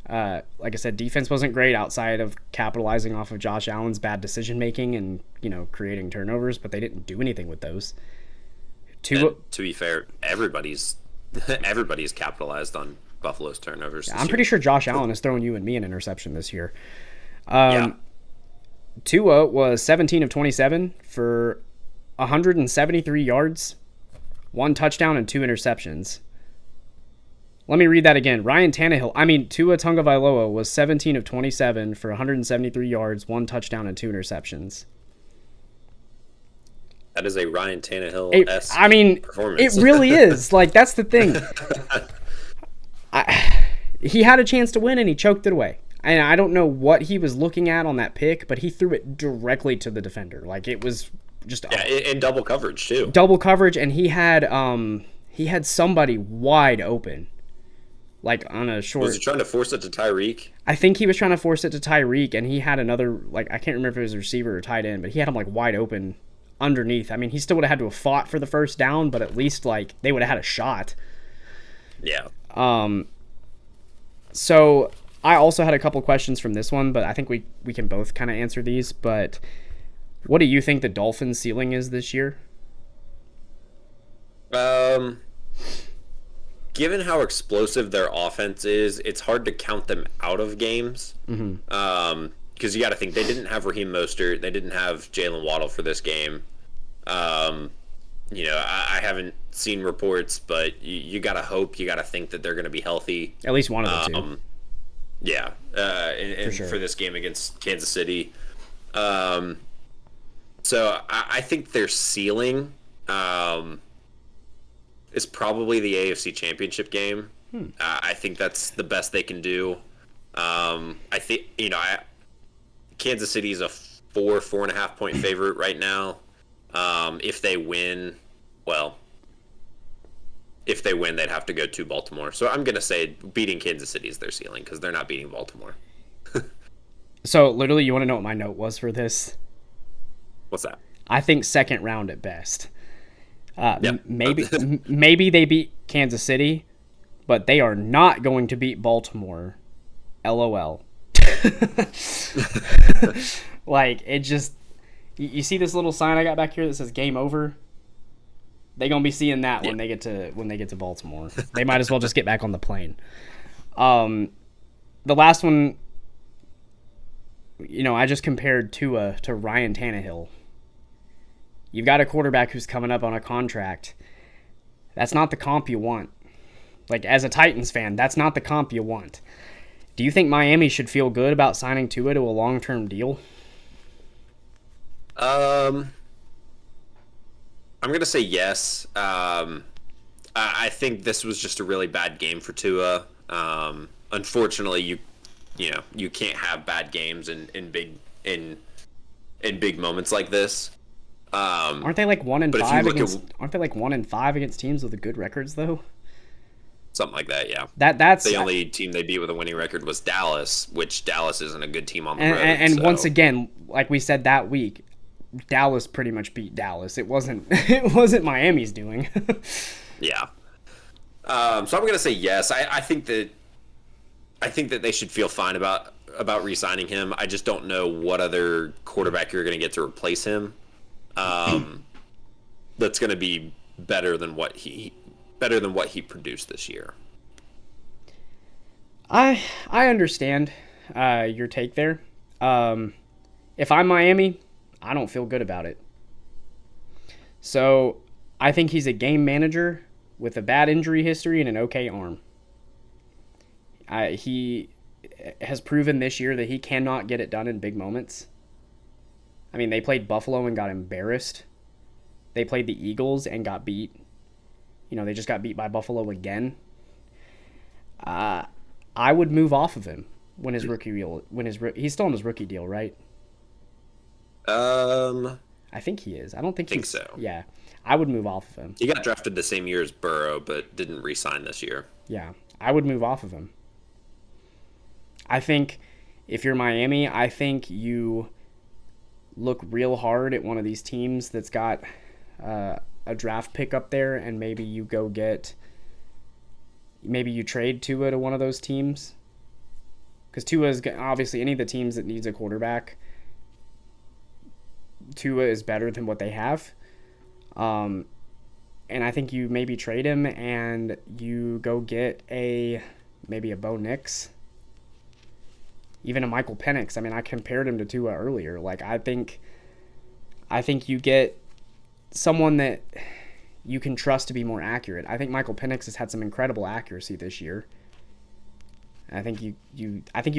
Like I said, defense wasn't great outside of capitalizing off of Josh Allen's bad decision-making and, creating turnovers, but they didn't do anything with those. To be fair, everybody's capitalized on Buffalo's turnovers. I'm pretty sure Josh Allen is throwing you and me an interception this year. Yeah. Tua was 17 of 27 for 173 yards, 1 touchdown, and 2 interceptions. Let me read that again. Tua Tagovailoa was 17 of 27 for 173 yards, 1 touchdown, and 2 interceptions. That is a Ryan Tannehill-esque performance. It really is. Like, that's the thing. He had a chance to win, and he choked it away. And I don't know what he was looking at on that pick, but he threw it directly to the defender. Like, it was just... Yeah, in double coverage, too. Double coverage, and he had somebody wide open. Like, on a short... Was he trying to force it to Tyreek? I think he was trying to force it to Tyreek, and he had another... Like, I can't remember if it was a receiver or tight end, but he had him, like, wide open underneath. I mean, he still would have had to have fought for the first down, but at least, like, they would have had a shot. Yeah. So... I also had a couple questions from this one, but I think we can both kind of answer these. But what do you think the Dolphins' ceiling is this year? Given how explosive their offense is, it's hard to count them out of games. Because you got to think, they didn't have Raheem Mostert. They didn't have Jalen Waddle for this game. I haven't seen reports, but you got to hope, you got to think that they're going to be healthy. At least one of the two. Yeah, for this game against Kansas City. So I think their ceiling is probably the AFC Championship game. I think that's the best they can do. I think, Kansas City is a 4.5 point favorite right now. If they win, they'd have to go to Baltimore. So I'm going to say beating Kansas City is their ceiling because they're not beating Baltimore. So, literally, you want to know what my note was for this? What's that? I think second round at best. Yep. Maybe they beat Kansas City, but they are not going to beat Baltimore. LOL. Like, it just... You see this little sign I got back here that says game over? They're gonna be seeing that when they get to Baltimore. They might as well just get back on the plane. The last one, I just compared Tua to Ryan Tannehill. You've got a quarterback who's coming up on a contract. That's not the comp you want. Like, as a Titans fan, that's not the comp you want. Do you think Miami should feel good about signing Tua to a long-term deal? I'm going to say yes. I think this was just a really bad game for Tua. Unfortunately, you can't have bad games in big moments like this. Aren't they like 1-5 against? Aren't they like 1-5 against teams with good records though? Something like that, yeah. That's the only team they beat with a winning record was Dallas, which Dallas isn't a good team on the road. And once again, like we said that week, Dallas pretty much beat Dallas. It wasn't Miami's doing. Yeah. So I'm gonna say yes. I think that they should feel fine about re-signing him. I just don't know what other quarterback you're gonna get to replace him. That's gonna be better than what he produced this year. I understand your take there. If I'm Miami, I don't feel good about it. So I think he's a game manager with a bad injury history and an okay arm. He has proven this year that he cannot get it done in big moments. I mean, they played Buffalo and got embarrassed. They played the Eagles and got beat. They just got beat by Buffalo again. I would move off of him when his rookie deal. He's still on his rookie deal, right? I think he is. I don't think he's. so. Yeah, I would move off of him. He got drafted the same year as Burrow, but didn't re-sign this year. Yeah, I would move off of him. I think if you're Miami, I think you look real hard at one of these teams that's got a draft pick up there, and maybe you go get. Maybe you trade Tua to one of those teams. Because Tua is obviously any of the teams that needs a quarterback. Tua is better than what they have. And I think you maybe trade him and you go get maybe a Bo Nix. Even a Michael Penix. I mean, I compared him to Tua earlier. Like, I think you get someone that you can trust to be more accurate. I think Michael Penix has had some incredible accuracy this year. I think you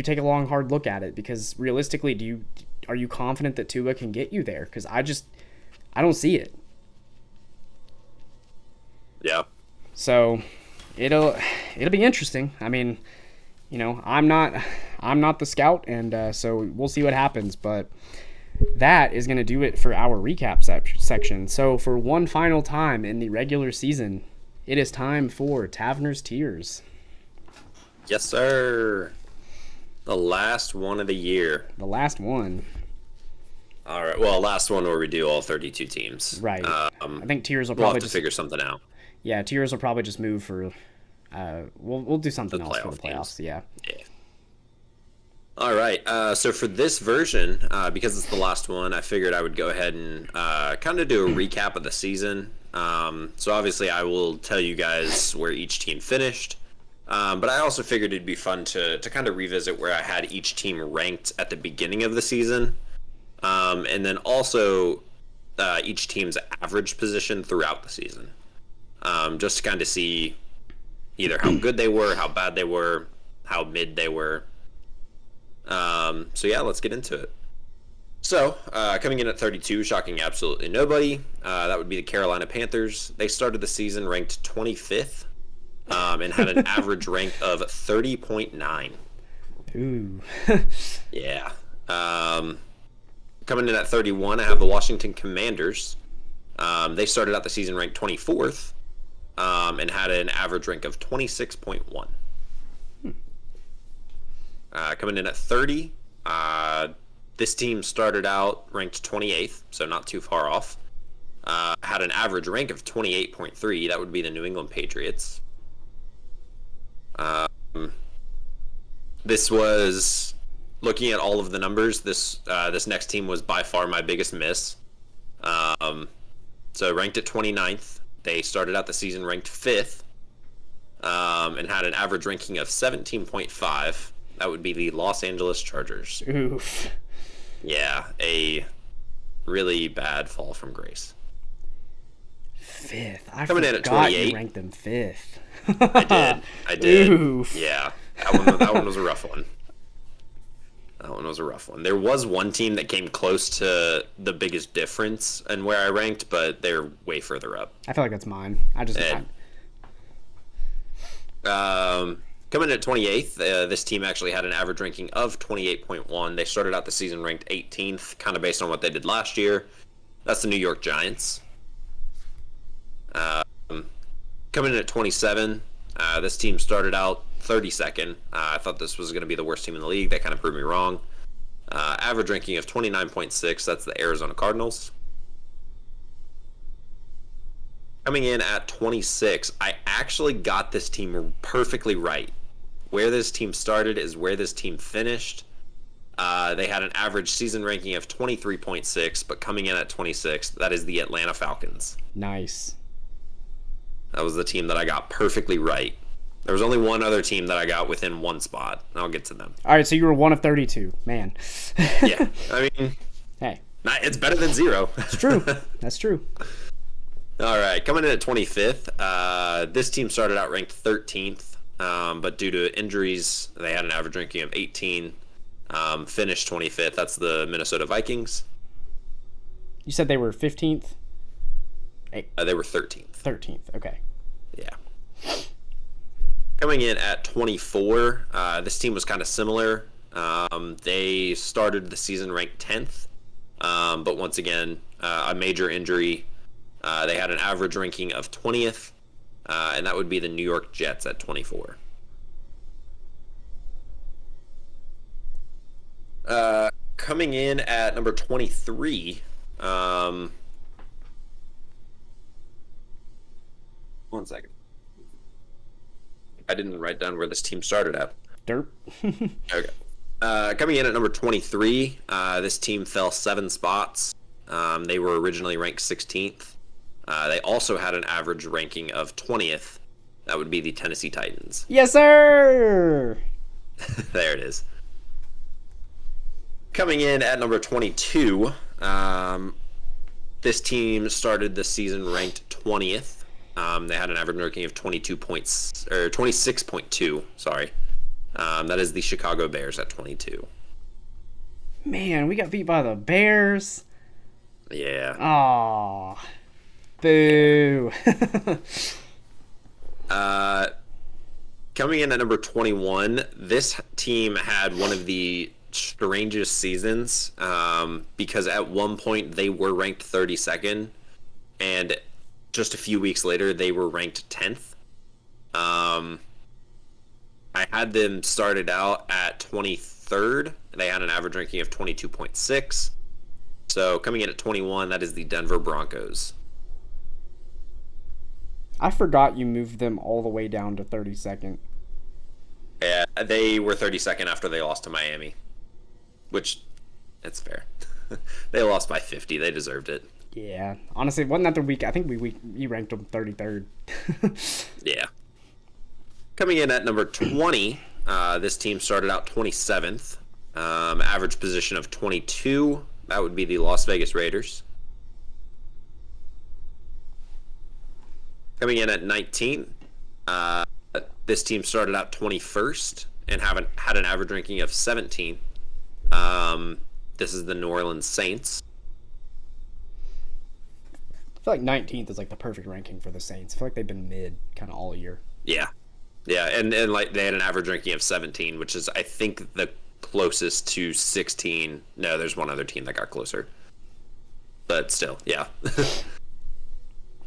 take a long, hard look at it, because realistically, are you confident that Tua can get you there? Because I don't see it. Yeah. So it'll be interesting. I mean, I'm not the scout, and so we'll see what happens. But that is going to do it for our recap section. So for one final time in the regular season, it is time for Taverner's Tears. Yes, sir. The last one of the year. The last one. All right. Well, last one where we do all 32 teams. Right. I think Tears will We'll probably have to figure something out. Yeah, Tears will probably just move for. We'll do something else for the playoffs. Teams. Yeah. All right. So for this version, because it's the last one, I figured I would go ahead and kind of do a recap of the season. So obviously, I will tell you guys where each team finished. But I also figured it'd be fun to kind of revisit where I had each team ranked at the beginning of the season. And then also each team's average position throughout the season. Just to kind of see either how good they were, how bad they were, how mid they were. So yeah, let's get into it. So, coming in at 32, shocking absolutely nobody. That would be the Carolina Panthers. They started the season ranked 25th. And had an average rank of 30.9. Ooh. Yeah. Coming in at 31, I have the Washington Commanders. They started out the season ranked 24th, and had an average rank of 26.1. Coming in at 30, this team started out ranked 28th, so not too far off. Had an average rank of 28.3. That would be the New England Patriots. This was, looking at all of the numbers, this next team was by far my biggest miss. So ranked at 29th. They started out the season ranked 5th, and had an average ranking of 17.5. That would be the Los Angeles Chargers. Oof. Yeah, a really bad fall from grace. 5th. I Coming in at forgot 28. you ranked them 5th. I did. Oof. Yeah, that one was a rough one. That one was a rough one. There was one team that came close to the biggest difference in where I ranked, but they're way further up. I feel like that's mine. Coming in at 28th, this team actually had an average ranking of 28.1. They started out the season ranked 18th, kind of based on what they did last year. That's the New York Giants. Coming in at 27, this team started out 32nd. I thought this was going to be the worst team in the league. They kind of proved me wrong. Average ranking of 29.6. That's the Arizona Cardinals. Coming in at 26, I actually got this team perfectly right. Where this team started is where this team finished. They had an average season ranking of 23.6, but coming in at 26, that is the Atlanta Falcons. Nice. That was the team that I got perfectly right. There was only one other team that I got within one spot, and I'll get to them. All right, so you were 1 of 32. Man. Yeah, I mean, hey, it's better than 0. It's true. That's true. All right, coming in at 25th, this team started out ranked 13th, but due to injuries, they had an average ranking of 18, finished 25th. That's the Minnesota Vikings. You said they were 15th? They were 13th. 13th, okay. Yeah. Coming in at 24, this team was kind of similar. They started the season ranked 10th, But once again, a major injury. They had an average ranking of 20th, and that would be the New York Jets at 24. Coming in at number 23, one second. I didn't write down where this team started at. Derp. Okay. Coming in at number 23, this team fell 7 spots. They were originally ranked 16th. They also had an average ranking of 20th. That would be the Tennessee Titans. Yes, sir. There it is. Coming in at number 22, this team started the season ranked 20th. They had an average ranking of 26.2. Sorry, that is the Chicago Bears at 22. Man, we got beat by the Bears. Yeah. Aw. Boo. Coming in at number 21, this team had one of the strangest seasons because at one point they were ranked 32nd, and just a few weeks later they were ranked 10th. I had them started out at 23rd. They had an average ranking of 22.6. So coming in at 21, that is the Denver Broncos. I forgot you moved them all the way down to 32nd. Yeah, they were 32nd after they lost to Miami, which, it's fair. They lost by 50. They deserved it. Yeah. Honestly, wasn't that the week? I think we ranked them 33rd. Yeah. Coming in at number 20, this team started out 27th. Average position of 22. That would be the Las Vegas Raiders. Coming in at 19, this team started out 21st and had an average ranking of 17. This is the New Orleans Saints. I feel like 19th is like the perfect ranking for the Saints. I feel like they've been mid kind of all year. Yeah. Yeah, and like they had an average ranking of 17, which is I think the closest to 16. No, there's one other team that got closer. But still, yeah.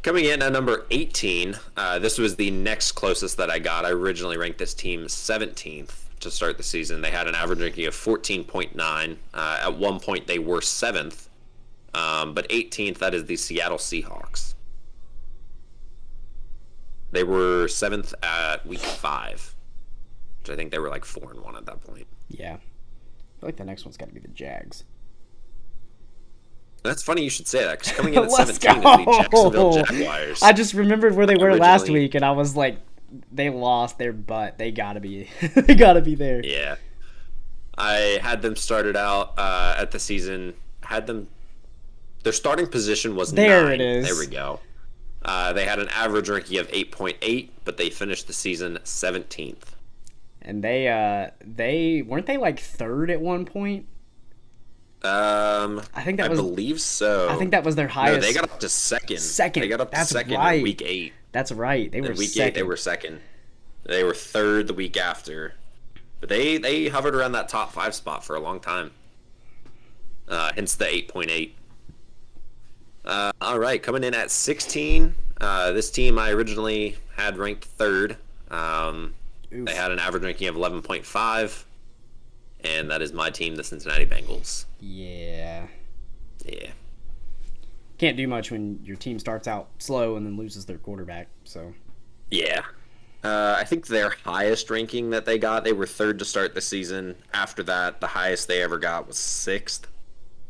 Coming in at number 18, this was the next closest that I got. I originally ranked this team 17th to start the season. They had an average ranking of 14.9. At one point, they were 7th. But 18th, that is the Seattle Seahawks. They were 7th at week 5, which I think they were like 4-1 at that point. Yeah. I feel like the next one's got to be the Jags. That's funny you should say that, because coming in at Let's 17 go. is the Jacksonville Jaguars. I just remembered where they were last Originally. week, and I was like, they lost their butt. They gotta be, they gotta be there. Yeah, I had them started out at the season. Their starting position was There 9. it is. There we go. They had an average ranking of 8.8, but they finished the season 17th. And they weren't they like 3rd at one point. I think that was- believe so. I think that was their No, highest. they got up to second. Second. They got up to That's second right. in week 8. That's right. They were In week second. 8, they were second. They were 3rd the week after. But they hovered around that top 5 spot for a long time. Hence the 8.8. All right, coming in at 16. This team I originally had ranked 3rd. They had an average ranking of 11.5. And that is my team, the Cincinnati Bengals. Yeah. Yeah. Can't do much when your team starts out slow and then loses their quarterback. So. Yeah. I think their highest ranking that they got, they were 3rd to start the season. After that, the highest they ever got was 6th.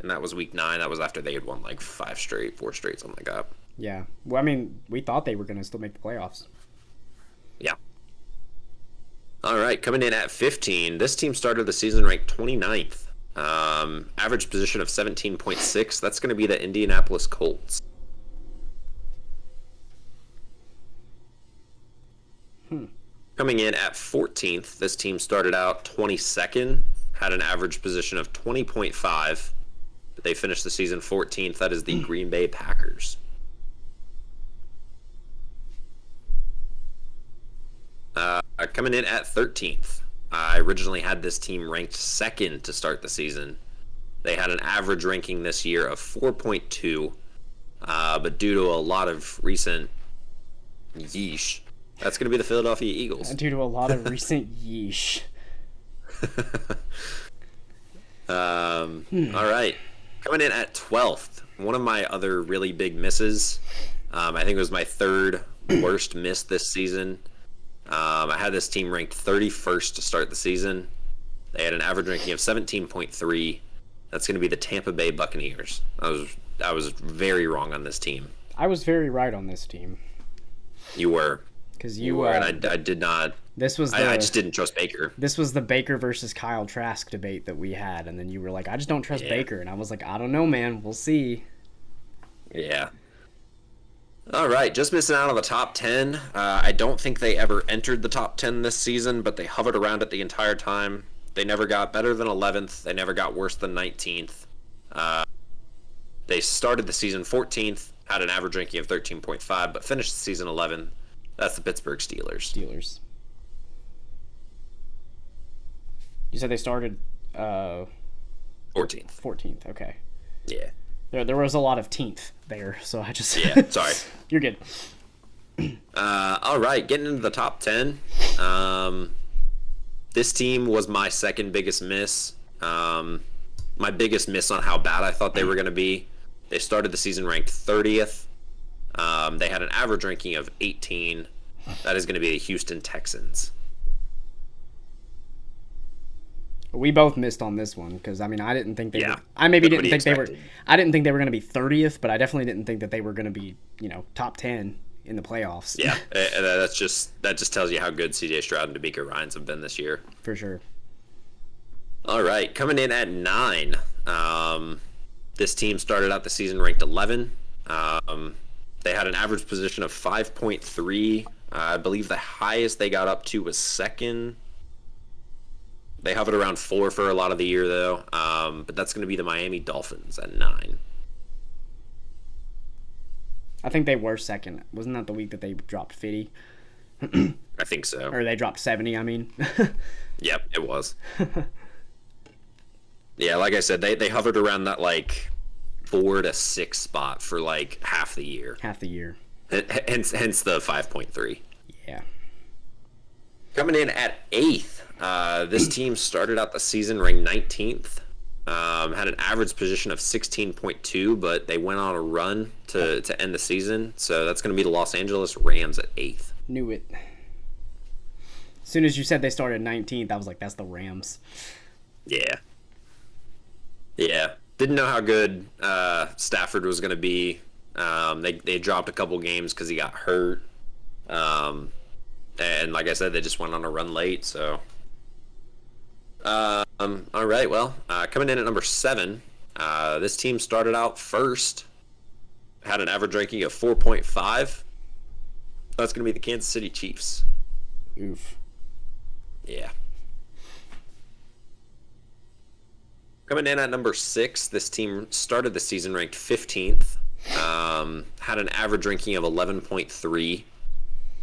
And that was week 9. That was after they had won like 4 straight, something like that. Yeah. Well, I mean, we thought they were going to still make the playoffs. Yeah. All right, coming in at 15, this team started the season ranked 29th. Average position of 17.6. That's going to be the Indianapolis Colts. Coming in at 14th, this team started out 22nd, had an average position of 20.5. But they finished the season 14th. That is the Green Bay Packers. Coming in at 13th, I originally had this team ranked 2nd to start the season. They had an average ranking this year of 4.2, but due to a lot of recent yeesh, that's going to be the Philadelphia Eagles. Due to a lot of recent yeesh. All right. Coming in at 12th, one of my other really big misses. I think it was my third worst miss this season. I had this team ranked 31st to start the season. They had an average ranking of 17.3. That's going to be the Tampa Bay Buccaneers. I was very wrong on this team. I was very right on this team. You were. Because You were, and I did not. This was I just didn't trust Baker. This was the Baker versus Kyle Trask debate that we had, and then you were like, I just don't trust Baker. And I was like, I don't know, man. We'll see. Yeah. All right, just missing out on the top 10. I don't think they ever entered the top 10 this season, but they hovered around it the entire time. They never got better than 11th. They never got worse than 19th. They started the season 14th, had an average ranking of 13.5, but finished the season 11th. That's the Pittsburgh Steelers. You said they started 14th. 14th. Okay. Yeah. There was a lot of teenth there, so I just... Yeah, sorry. You're good. All right, getting into the top 10. This team was my second biggest miss. My biggest miss on how bad I thought they were going to be. They started the season ranked 30th. They had an average ranking of 18. That is going to be the Houston Texans. We both missed on this one because I didn't think they. Yeah, were, I maybe didn't nobody think expected. they were. I didn't think they were going to be 30th, but I definitely didn't think that they were going to be top 10 in the playoffs. Yeah, that just tells you how good C.J. Stroud and D'Amico Ryans have been this year. For sure. All right, coming in at 9. This team started out the season ranked 11. They had an average position of 5.3. I believe the highest they got up to was second. They hovered around 4 for a lot of the year, though. But that's going to be the Miami Dolphins at 9. I think they were second. Wasn't that the week that they dropped 50? I think so. Or they dropped 70, I mean. Yep, it was. Yeah, like I said, they hovered around that, 4 to 6 spot for, half the year. Half the year. Hence the 5.3. Yeah. Coming in at 8th, this team started out the season ranked 19th. Had an average position of 16.2, but they went on a run to end the season. So that's going to be the Los Angeles Rams at 8th. Knew it. As soon as you said they started 19th, I was like, that's the Rams. Yeah. Yeah. Didn't know how good Stafford was going to be. They dropped a couple games because he got hurt. And like I said, they just went on a run late. So, all right. Well, coming in at number 7, this team started out first, had an average ranking of 4.5. That's going to be the Kansas City Chiefs. Oof. Yeah. Coming in at number 6, this team started the season ranked 15th. Had an average ranking of 11.3.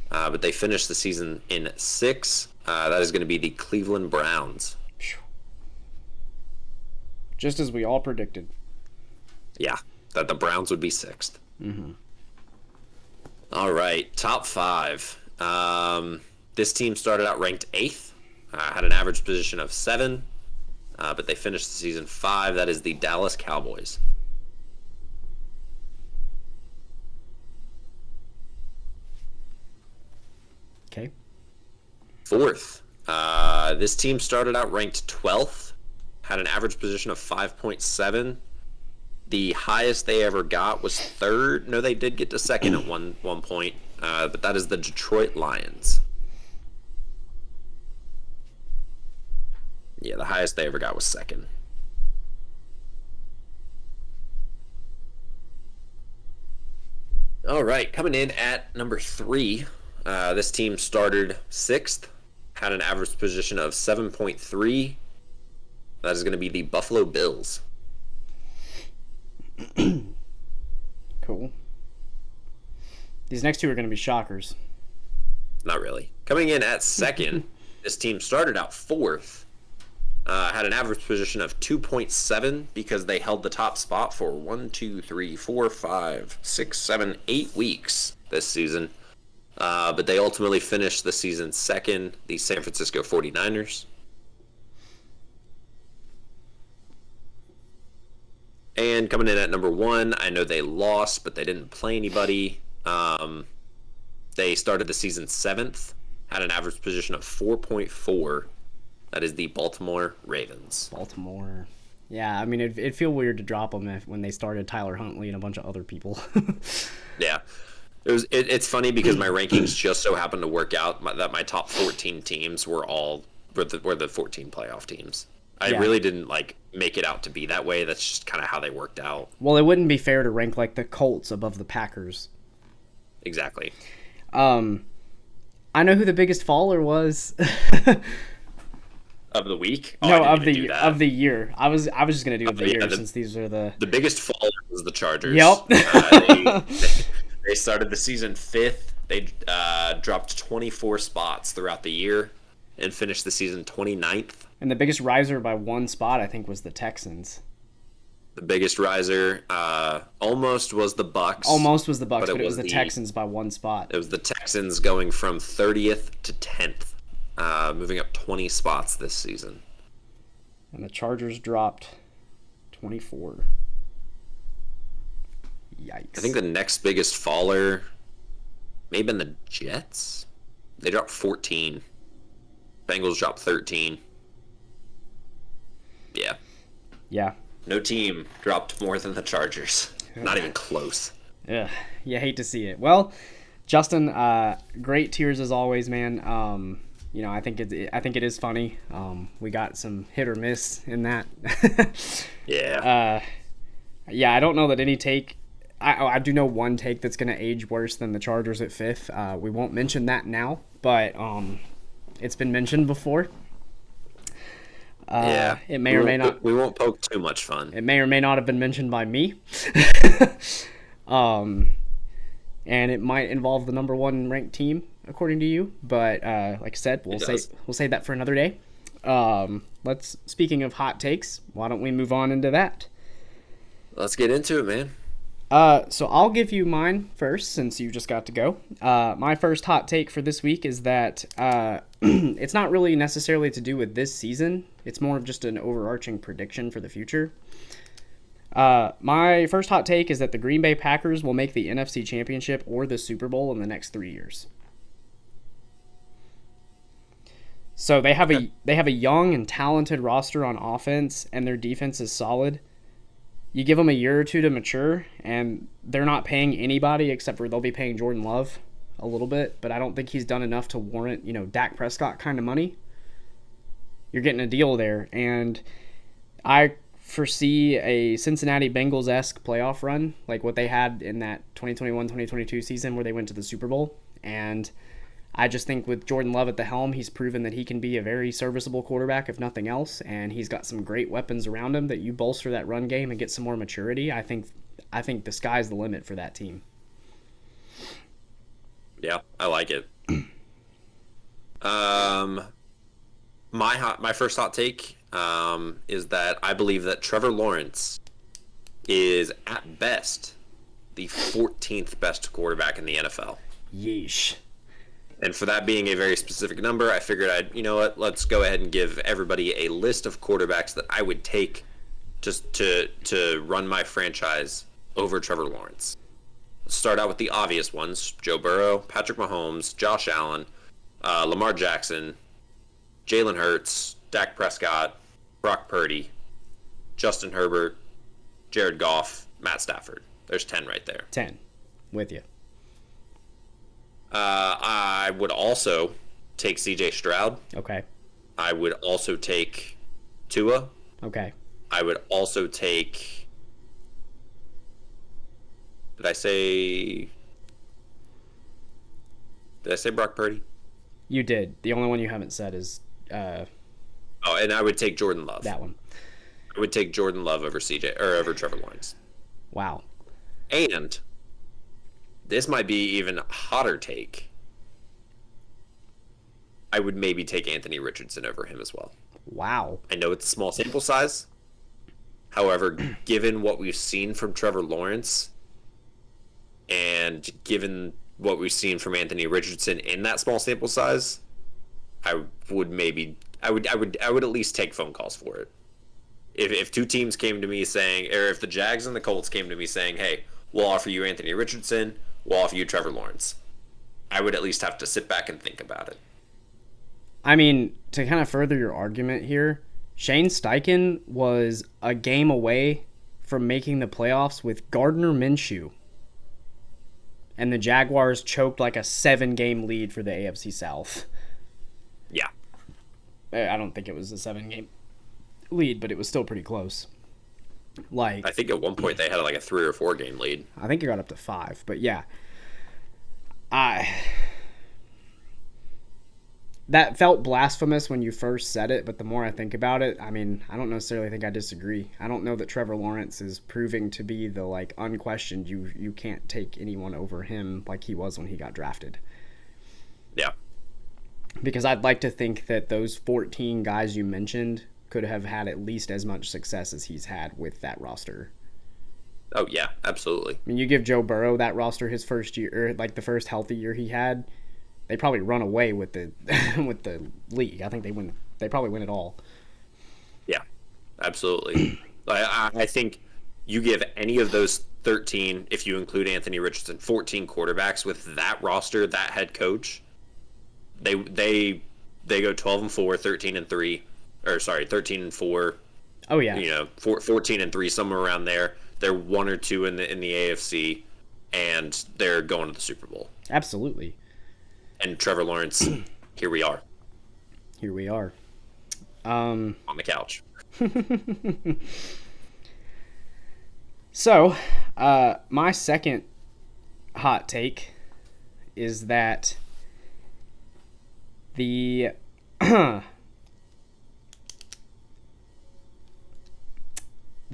But they finished the season in 6th. That is going to be the Cleveland Browns. Just as we all predicted. Yeah, that the Browns would be 6th. Mm-hmm. All right, top 5. This team started out ranked 8th. Had an average position of 7. But they finished the season 5. That is the Dallas Cowboys. Okay. 4th. This team started out ranked 12th. Had an average position of 5.7. The highest they ever got was 3rd. No, they did get to 2nd at one point. But that is the Detroit Lions. Yeah, the highest they ever got was 2nd. All right, coming in at number 3. This team started 6th, had an average position of 7.3. That is going to be the Buffalo Bills. Cool. These next two are going to be shockers. Not really. Coming in at 2nd, this team started out 4th, had an average position of 2.7 because they held the top spot for 1, 2, 3, 4, 5, 6, 7, 8 weeks this season. But they ultimately finished the season second, the San Francisco 49ers. And coming in at number 1, I know they lost, but they didn't play anybody. They started the season 7th, had an average position of 4.4. That is the Baltimore Ravens. Baltimore. Yeah, I mean, it'd feel weird to drop them when they started Tyler Huntley and a bunch of other people. Yeah. It's funny because my rankings just so happened to work out that my top 14 teams were the 14 playoff teams. I really didn't make it out to be that way. That's just kind of how they worked out. Well, it wouldn't be fair to rank the Colts above the Packers. Exactly. I know who the biggest faller was. Of the week? No, of the year. I was just gonna do of the year since these are the biggest faller was the Chargers. Yep. They started the season 5th. They dropped 24 spots throughout the year and finished the season 29th. And the biggest riser by one spot, I think, was the Texans. The biggest riser almost was the Bucks. But it was the Texans by one spot. It was the Texans going from 30th to 10th, moving up 20 spots this season. And the Chargers dropped 24. Yikes. I think the next biggest faller may have been the Jets. They dropped 14. Bengals dropped 13. Yeah. Yeah. No team dropped more than the Chargers. Not even close. Yeah, you hate to see it. Well, Justin, great tiers as always, man. I think it is funny. We got some hit or miss in that. Yeah. Yeah, I don't know that any take. I do know one take that's going to age worse than the Chargers at 5th. We won't mention that now, but it's been mentioned before. Yeah. It may or may not. We won't poke too much fun. It may or may not have been mentioned by me. And it might involve the number 1 ranked team, according to you. But like I said, we'll save that for another day. Speaking of hot takes, why don't we move on into that? Let's get into it, man. So I'll give you mine first, since you just got to go. My first hot take for this week is that it's not really necessarily to do with this season. It's more of just an overarching prediction for the future. My first hot take is that the Green Bay Packers will make the NFC Championship or the Super Bowl in the next 3 years. So they have a young and talented roster on offense, and their defense is solid. You give them a year or two to mature, and they're not paying anybody except for they'll be paying Jordan Love a little bit, but I don't think he's done enough to warrant, Dak Prescott kind of money. You're getting a deal there, and I foresee a Cincinnati Bengals-esque playoff run, like what they had in that 2021-2022 season where they went to the Super Bowl, and I just think with Jordan Love at the helm, he's proven that he can be a very serviceable quarterback, if nothing else, and he's got some great weapons around him that you bolster that run game and get some more maturity. I think the sky's the limit for that team. Yeah, I like it. My first hot take is that I believe that Trevor Lawrence is at best the 14th best quarterback in the NFL. Yeesh. And for that being a very specific number, I figured let's go ahead and give everybody a list of quarterbacks that I would take just to run my franchise over Trevor Lawrence. Let's start out with the obvious ones: Joe Burrow, Patrick Mahomes, Josh Allen, Lamar Jackson, Jalen Hurts, Dak Prescott, Brock Purdy, Justin Herbert, Jared Goff, Matt Stafford. There's 10 right there. 10. With you. I would also take C.J. Stroud. Okay. I would also take Tua. Okay. I would also take... Did I say Brock Purdy? You did. The only one you haven't said is... and I would take Jordan Love. That one. I would take Jordan Love over over Trevor Lawrence. Wow. And this might be even a hotter take. I would maybe take Anthony Richardson over him as well. Wow. I know it's a small sample size. However, given what we've seen from Trevor Lawrence and given what we've seen from Anthony Richardson in that small sample size, I would at least take phone calls for it. If two teams came to me saying, or if the Jags and the Colts came to me saying, hey, we'll offer you Anthony Richardson, we'll offer you Trevor Lawrence, I would at least have to sit back and think about it. I mean, to kind of further your argument here, Shane Steichen was a game away from making the playoffs with Gardner Minshew. And the Jaguars choked like a 7-game lead for the AFC South. Yeah. I don't think it was a 7-game lead, but it was still pretty close. I think at one point they had like a 3 or 4 game lead. I think it got up to 5, but yeah. That felt blasphemous when you first said it, but the more I think about it, I mean, I don't necessarily think I disagree. I don't know that Trevor Lawrence is proving to be the, like, unquestioned, you can't take anyone over him like he was when he got drafted. Yeah. Because I'd like to think that those 14 guys you mentioned could have had at least as much success as he's had with that roster. Oh, yeah, absolutely. I mean, you give Joe Burrow that roster his first year, or like the first healthy year he had, they probably run away with the with the league. I think they probably win it all. Yeah, absolutely. I think you give any of those 13, if you include Anthony Richardson, 14 quarterbacks with that roster, that head coach, they go 12-4, 13-3, or sorry, 13-4. Oh yeah. 14-3, somewhere around there. They're 1 or 2 in the AFC, and they're going to the Super Bowl. Absolutely. And Trevor Lawrence, here we are. Here we are. On the couch. So, my second hot take is that the the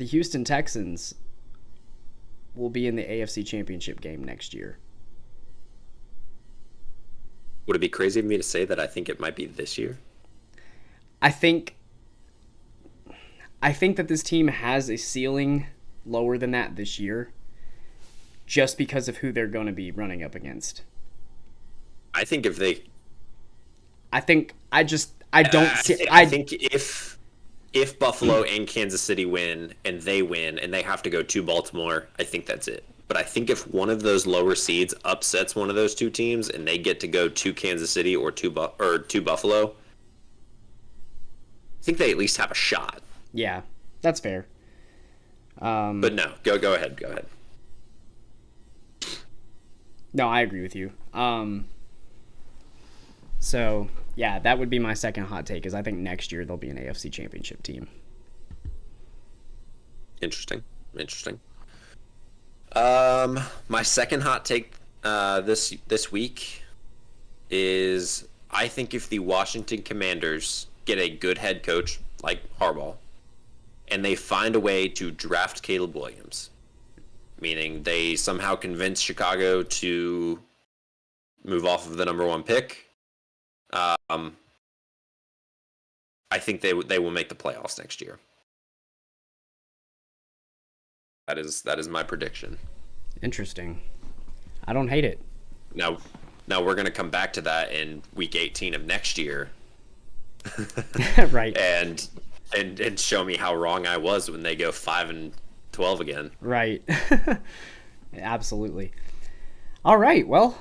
Houston Texans will be in the AFC Championship game next year. Would it be crazy of me to say that I think it might be this year? I think that this team has a ceiling lower than that this year just because of who they're going to be running up against. I think if they... I think I think if Buffalo and Kansas City win and they have to go to Baltimore, I think that's it. But I think if one of those lower seeds upsets one of those two teams and they get to go to Kansas City or to Buffalo, I think they at least have a shot. Yeah, that's fair. But no, go ahead. No, I agree with you. So, yeah, that would be my second hot take, is I think next year they'll be an AFC Championship team. Interesting. My second hot take this week is I think if the Washington Commanders get a good head coach like Harbaugh and they find a way to draft Caleb Williams, meaning they somehow convince Chicago to move off of the number 1 pick, I think they will make the playoffs next year. That is my prediction. Interesting. I don't hate it. Now we're going to come back to that in week 18 of next year. Right. And show me how wrong I was when they go 5-12 again. Right. Absolutely. All right. Well,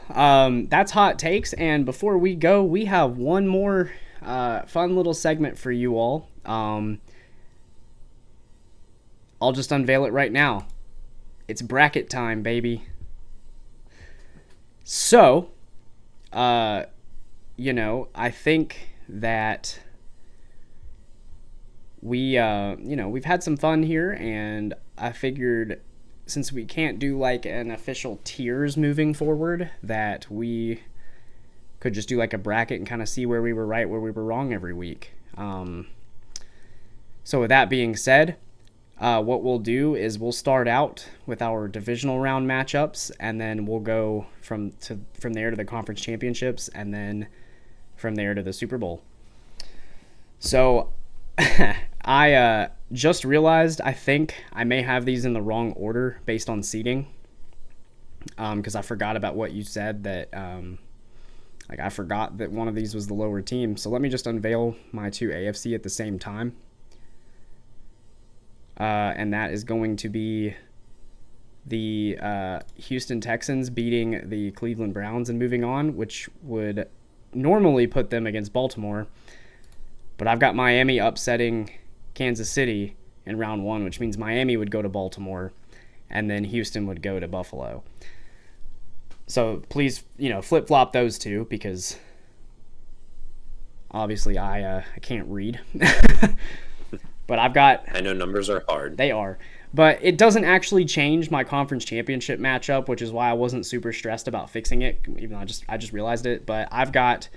that's hot takes. And before we go, we have one more fun little segment for you all. I'll just unveil it right now. It's bracket time, baby. So, I think that we've had some fun here, and I figured since we can't do like an official tiers moving forward, that we could just do like a bracket and kind of see where we were right, where we were wrong every week. So with that being said, what we'll do is we'll start out with our divisional round matchups, and then we'll go from there to the conference championships, and then from there to the Super Bowl. So I just realized I think I may have these in the wrong order based on seeding. Because I forgot about what you said that I forgot that one of these was the lower team. So let me just unveil my two AFC at the same time. And that is going to be the Houston Texans beating the Cleveland Browns and moving on, which would normally put them against Baltimore. But I've got Miami upsetting Kansas City in round 1, which means Miami would go to Baltimore and then Houston would go to Buffalo. So please, flip-flop those two because obviously I can't read. But I know numbers are hard. They are. But it doesn't actually change my conference championship matchup, which is why I wasn't super stressed about fixing it, even though I just realized it. But I've got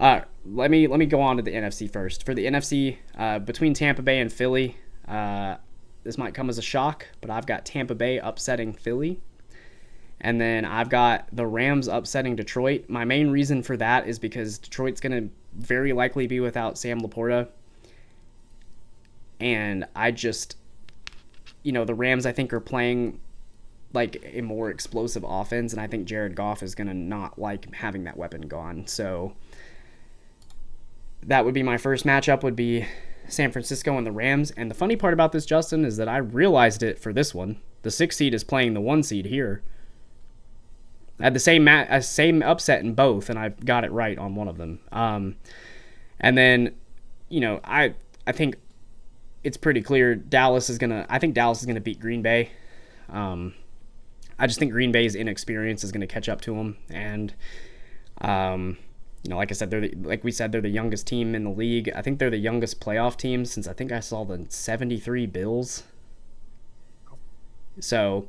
let me go on to the NFC first. For the NFC, between Tampa Bay and Philly, this might come as a shock, but I've got Tampa Bay upsetting Philly. And then I've got the Rams upsetting Detroit. My main reason for that is because Detroit's going to very likely be without Sam Laporta. And I just, the Rams, I think, are playing like a more explosive offense. And I think Jared Goff is going to not like having that weapon gone. So that would be my first matchup, would be San Francisco and the Rams. And the funny part about this, Justin, is that I realized it for this one. The 6 seed is playing the 1 seed here. I had the same upset in both, and I got it right on one of them. And then, I think it's pretty clear Dallas is gonna beat Green Bay. I just think Green Bay's inexperience is gonna catch up to them, and like I said, they're the youngest team in the league. I think they're the youngest playoff team since I think I saw the '73 Bills. So,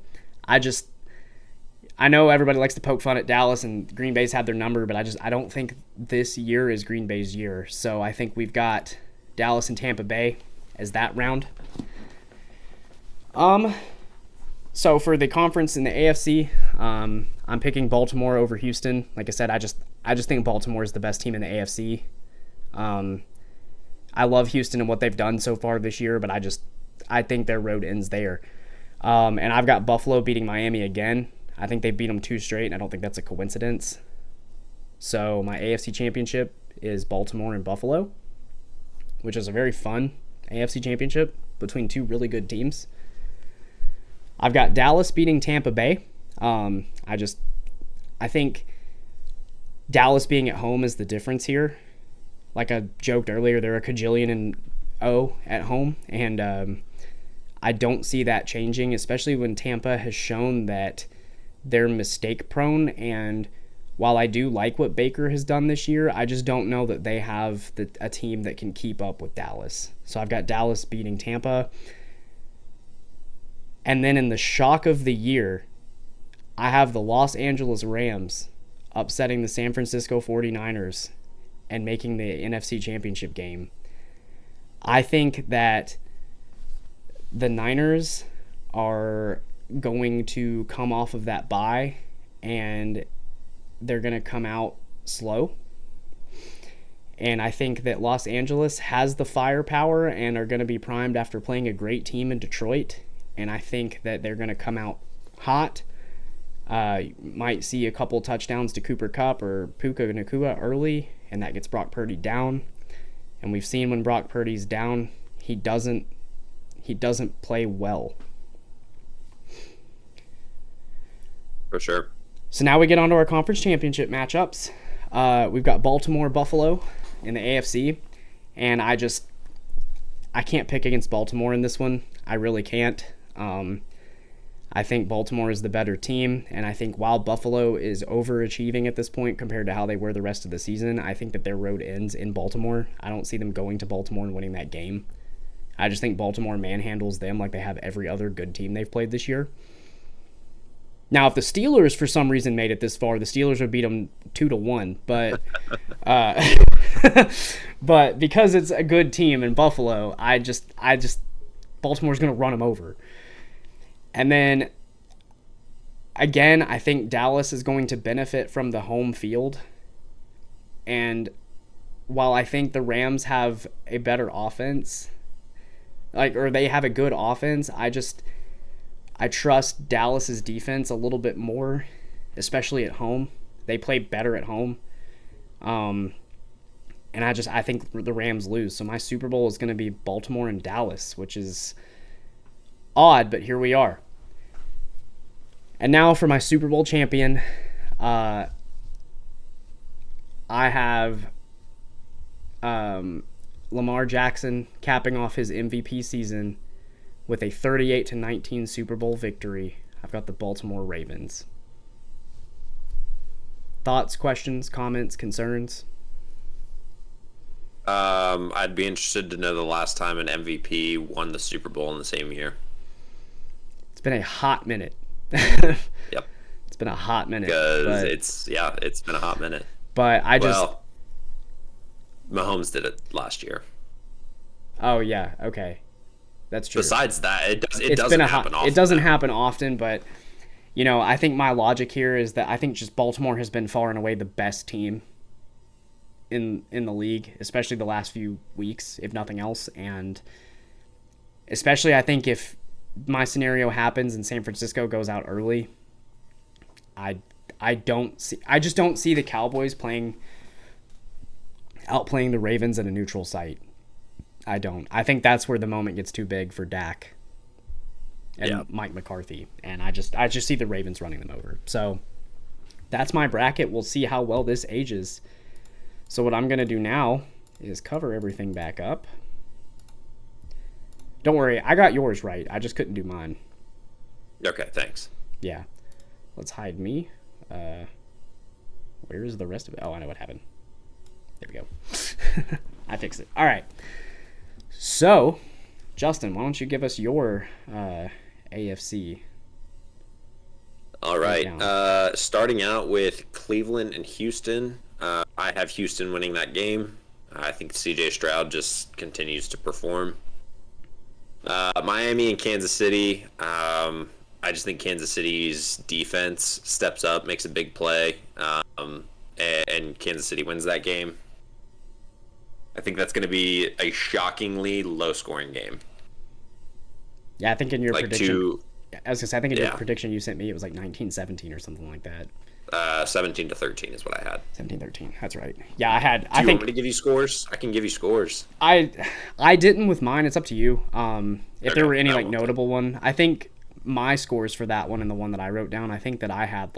I know everybody likes to poke fun at Dallas and Green Bay's had their number, but I don't think this year is Green Bay's year. So I think we've got Dallas and Tampa Bay as that round. So for the conference in the AFC, I'm picking Baltimore over Houston. Like I said, I just think Baltimore is the best team in the AFC. I love Houston and what they've done so far this year, but I think their road ends there. And I've got Buffalo beating Miami again. I think they beat them 2 straight, and I don't think that's a coincidence. So my AFC championship is Baltimore and Buffalo, which is a very fun AFC championship between 2 really good teams. I've got Dallas beating Tampa Bay. I think Dallas being at home is the difference here. Like I joked earlier, they're a cajillion and 0 at home, and I don't see that changing, especially when Tampa has shown that they're mistake prone. And while I do like what Baker has done this year, I just don't know that they have a team that can keep up with Dallas. So I've got Dallas beating Tampa. And then in the shock of the year, I have the Los Angeles Rams upsetting the San Francisco 49ers and making the NFC Championship game. I think that the Niners are going to come off of that bye and they're going to come out slow. And I think that Los Angeles has the firepower and are going to be primed after playing a great team in Detroit. And I think that they're going to come out hot. Might see a couple touchdowns to Cooper Kupp or Puka Nacua early, and that gets Brock Purdy down. And we've seen when Brock Purdy's down, he doesn't play well. For sure. So now we get on to our conference championship matchups. We've got Baltimore, Buffalo in the AFC, and I can't pick against Baltimore in this one. I really can't. I think Baltimore is the better team, and I think while Buffalo is overachieving at this point compared to how they were the rest of the season, I think that their road ends in Baltimore. I don't see them going to Baltimore and winning that game. I just think Baltimore manhandles them like they have every other good team they've played this year. Now, if the Steelers for some reason made it this far, the Steelers would beat them 2-1. But but because it's a good team in Buffalo, Baltimore's going to run them over. And then again, I think Dallas is going to benefit from the home field. And while I think the Rams have a better offense, or they have a good offense, I trust Dallas's defense a little bit more, especially at home. They play better at home. And I think the Rams lose. So my Super Bowl is going to be Baltimore and Dallas, which is odd, but here we are. And now for my Super Bowl champion, I have Lamar Jackson capping off his MVP season with a 38-19 Super Bowl victory. I've got the Baltimore Ravens. Thoughts, questions, comments, concerns? I'd be interested to know the last time an MVP won the Super Bowl in the same year. It's been a hot minute. Yep. It's been a hot minute. Because it's been a hot minute. But Mahomes did it last year. Oh yeah, okay. That's true. Besides that, it doesn't happen often. It doesn't happen often, but I think my logic here is that I think just Baltimore has been far and away the best team in the league, especially the last few weeks, if nothing else. And especially I think if my scenario happens and San Francisco goes out early, I just don't see the Cowboys outplaying the Ravens at a neutral site. I don't. I think that's where the moment gets too big for Dak and Mike McCarthy, and I just see the Ravens running them over. So that's my bracket. We'll see how well this ages. So what I'm going to do now is cover everything back up. Don't worry, I got yours right. I just couldn't do mine. Okay, thanks. Yeah. Let's hide me. Where is the rest of it? Oh, I know what happened. There we go. I fixed it. All right. So, Justin, why don't you give us your AFC? All right. Starting out with Cleveland and Houston. I have Houston winning that game. I think CJ Stroud just continues to perform. Miami and Kansas City. I just think Kansas City's defense steps up, makes a big play, and Kansas City wins that game. I think that's going to be a shockingly low-scoring game. Yeah, I think in your prediction... I was going to say, I think in your prediction you sent me, it was like 19-17 or something like that. 17-13 is what I had. 17-13, that's right. Yeah, I had... Do you want me to give you scores? I can give you scores. I didn't with mine. It's up to you. If there were any notable one, I think my scores for that one and the one that I wrote down, I think that I had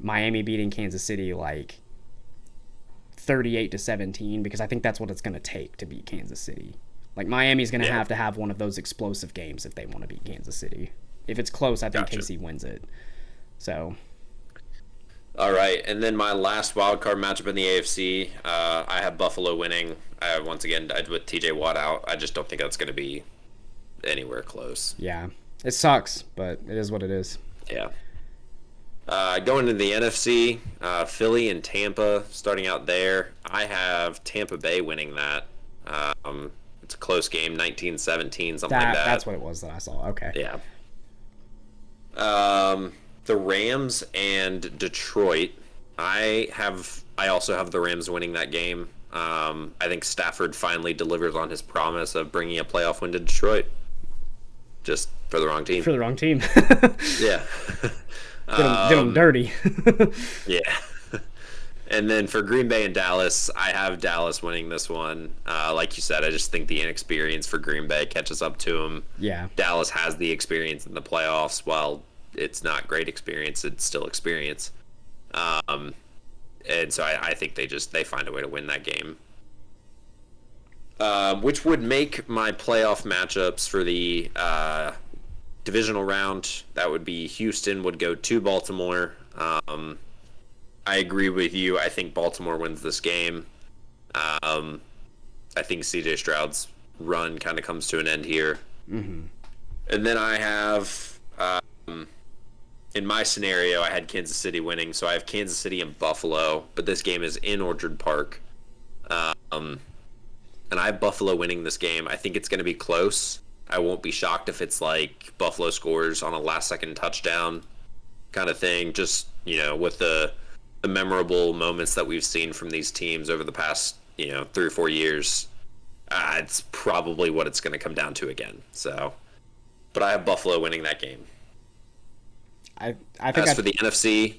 Miami beating Kansas City 38-17, because I think that's what it's going to take to beat Kansas City. Miami's going to have to have one of those explosive games if they want to beat Kansas City. If it's close, I think KC wins it. So. All right, and then my last wild card matchup in the AFC, I have Buffalo winning. Once again, with TJ Watt out, I just don't think that's going to be anywhere close. Yeah, it sucks, but it is what it is. Yeah. Going into the NFC, Philly and Tampa, starting out there, I have Tampa Bay winning that. It's a close game, 19-17, something like that. That's what it was that I saw. Okay. Yeah. The Rams and Detroit, I also have the Rams winning that game. I think Stafford finally delivers on his promise of bringing a playoff win to Detroit. Just for the wrong team. For the wrong team. Yeah. Did them dirty. Yeah. And then for Green Bay and Dallas, I have Dallas winning this one. Like you said, I just think the inexperience for Green Bay catches up to them. Yeah. Dallas has the experience in the playoffs. While it's not great experience, it's still experience. And so I think they find a way to win that game. Which would make my playoff matchups for the divisional round. That would be Houston would go to Baltimore. I agree with you. I think Baltimore wins this game. I think CJ Stroud's run kind of comes to an end here. Mm-hmm. And then I have, in my scenario, I had Kansas City winning. So I have Kansas City and Buffalo, but this game is in Orchard Park. And I have Buffalo winning this game. I think it's going to be close. I won't be shocked if it's Buffalo scores on a last-second touchdown kind of thing. Just, with the the memorable moments that we've seen from these teams over the past 3 or 4 years, it's probably what it's going to come down to again. So, but I have Buffalo winning that game. I think As for the NFC,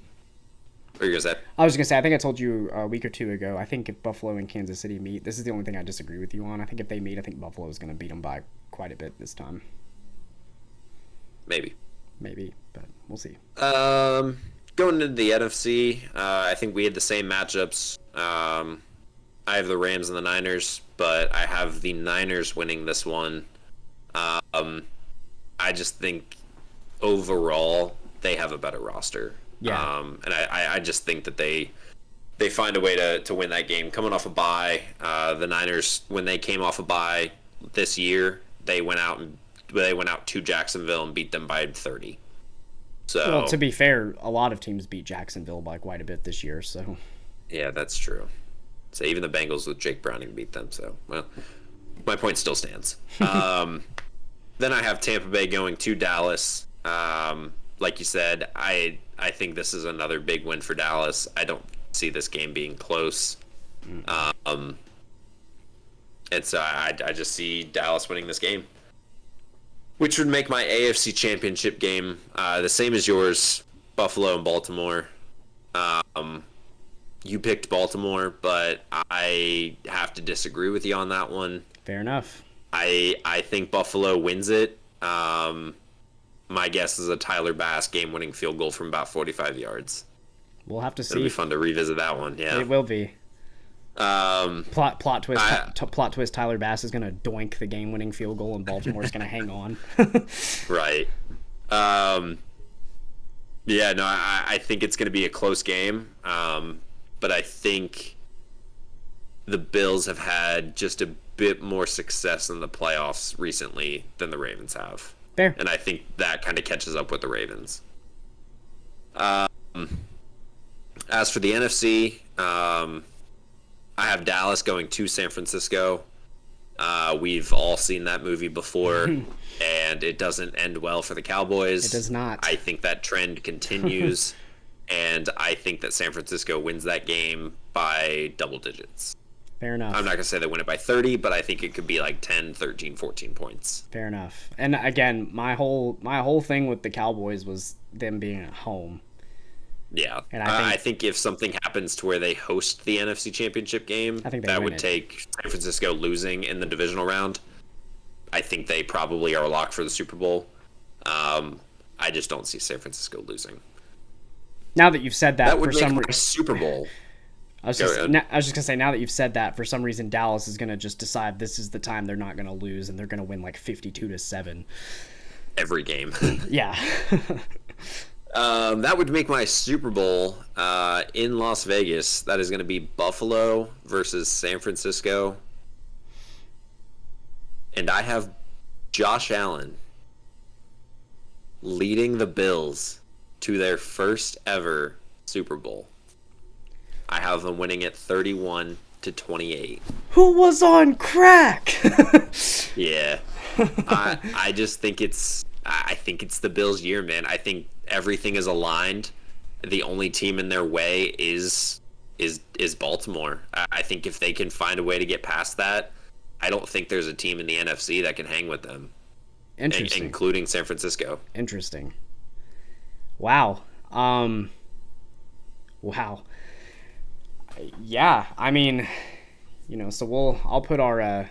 what are you going to say? I was going to say, I think I told you a week or two ago, I think if Buffalo and Kansas City meet, this is the only thing I disagree with you on. I think if they meet, I think Buffalo is going to beat them by quite a bit this time. Maybe, but we'll see. Going into the NFC, I think we had the same matchups. I have the Rams and the Niners, but I have the Niners winning this one. I just think overall they have a better roster. Yeah. And I just think that they find a way to win that game. Coming off a bye, the Niners, when they came off a bye this year, they went out to Jacksonville and beat them by 30. So, well, to be fair, a lot of teams beat Jacksonville by quite a bit this year. So yeah, that's true. So even the Bengals with Jake Browning beat them. So, well, my point still stands. Then I have Tampa Bay going to Dallas. Like you said, I think this is another big win for Dallas. I don't see this game being close. And so I just see Dallas winning this game, which would make my AFC Championship game the same as yours, Buffalo and Baltimore. You picked Baltimore, but I have to disagree with you on that one. Fair enough. I think Buffalo wins it. My guess is a Tyler Bass game-winning field goal from about 45 yards. We'll have to see. It'll be fun to revisit that one. Yeah, it will be. Plot twist. Tyler Bass is gonna doink the game-winning field goal, and Baltimore's gonna hang on. Right. Yeah. No. I think it's gonna be a close game. But I think the Bills have had just a bit more success in the playoffs recently than the Ravens have. Fair. And I think that kind of catches up with the Ravens. As for the NFC, I have Dallas going to San Francisco. We've all seen that movie before, and it doesn't end well for the Cowboys. It does not. I think that trend continues, and I think that San Francisco wins that game by double digits. Fair enough. I'm not going to say they win it by 30, but I think it could be like 10, 13, 14 points. Fair enough. And again, my whole thing with the Cowboys was them being at home. Yeah. And I think if something happens to where they host the NFC Championship game, I think that would take San Francisco losing in the divisional round. I think they probably are a lock for the Super Bowl. I just don't see San Francisco losing. Now that you've said that, would make my Super Bowl. I was just going to say, now that you've said that, for some reason Dallas is going to just decide this is the time they're not going to lose, and they're going to win like 52-7 every game. Yeah. That would make my Super Bowl in Las Vegas. That is going to be Buffalo versus San Francisco. And I have Josh Allen leading the Bills to their first ever Super Bowl. I have them winning it 31-28. Who was on crack? Yeah. I just think it's the Bills' year, man. I think everything is aligned. The only team in their way is Baltimore. I think if they can find a way to get past that, I don't think there's a team in the NFC that can hang with them. Interesting. Including San Francisco. Interesting. Wow. Wow. Yeah, I mean, so I'll put our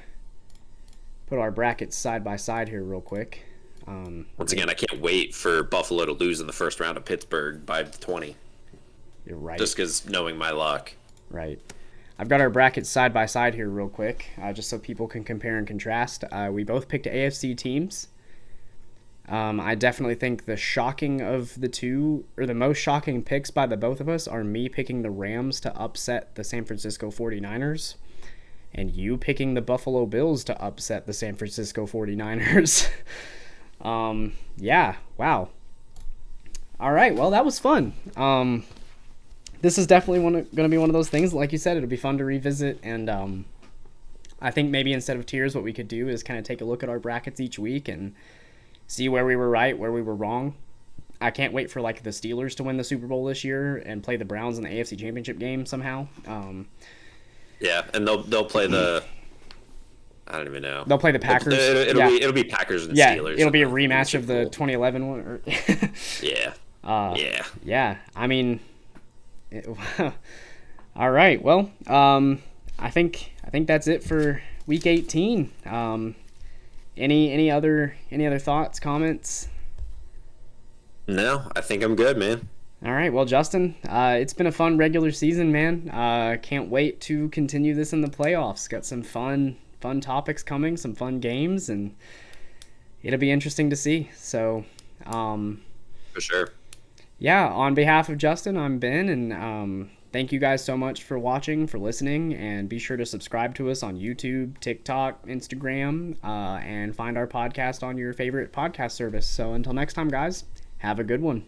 brackets side by side here real quick. Once again, I can't wait for Buffalo to lose in the first round of Pittsburgh by 20. You're right. Just because knowing my luck. Right. I've got our brackets side by side here real quick, just so people can compare and contrast. We both picked AFC teams. I definitely think the most shocking picks by the both of us are me picking the Rams to upset the San Francisco 49ers and you picking the Buffalo Bills to upset the San Francisco 49ers. Yeah, wow. All right, well, that was fun. This is definitely going to be one of those things. Like you said, it'll be fun to revisit, and I think maybe instead of tiers, what we could do is kind of take a look at our brackets each week and see where we were right, where we were wrong. I can't wait for like the Steelers to win the Super Bowl this year and play the Browns in the AFC Championship game somehow. Yeah, and they'll play the. I don't even know. They'll play the Packers. It'll be Packers and Steelers. It'll be a rematch of the 2011 one. Yeah. Yeah. I mean, all right. Well, I think that's it for Week 18. Any other thoughts, comments? No, I think I'm good, man. All right. Well, Justin, it's been a fun regular season, man. Can't wait to continue this in the playoffs. Got some fun topics coming, some fun games, and it'll be interesting to see. So, for sure. Yeah, on behalf of Justin, I'm Ben, and thank you guys so much for watching, for listening, and be sure to subscribe to us on YouTube, TikTok, Instagram, and find our podcast on your favorite podcast service. So until next time, guys, have a good one.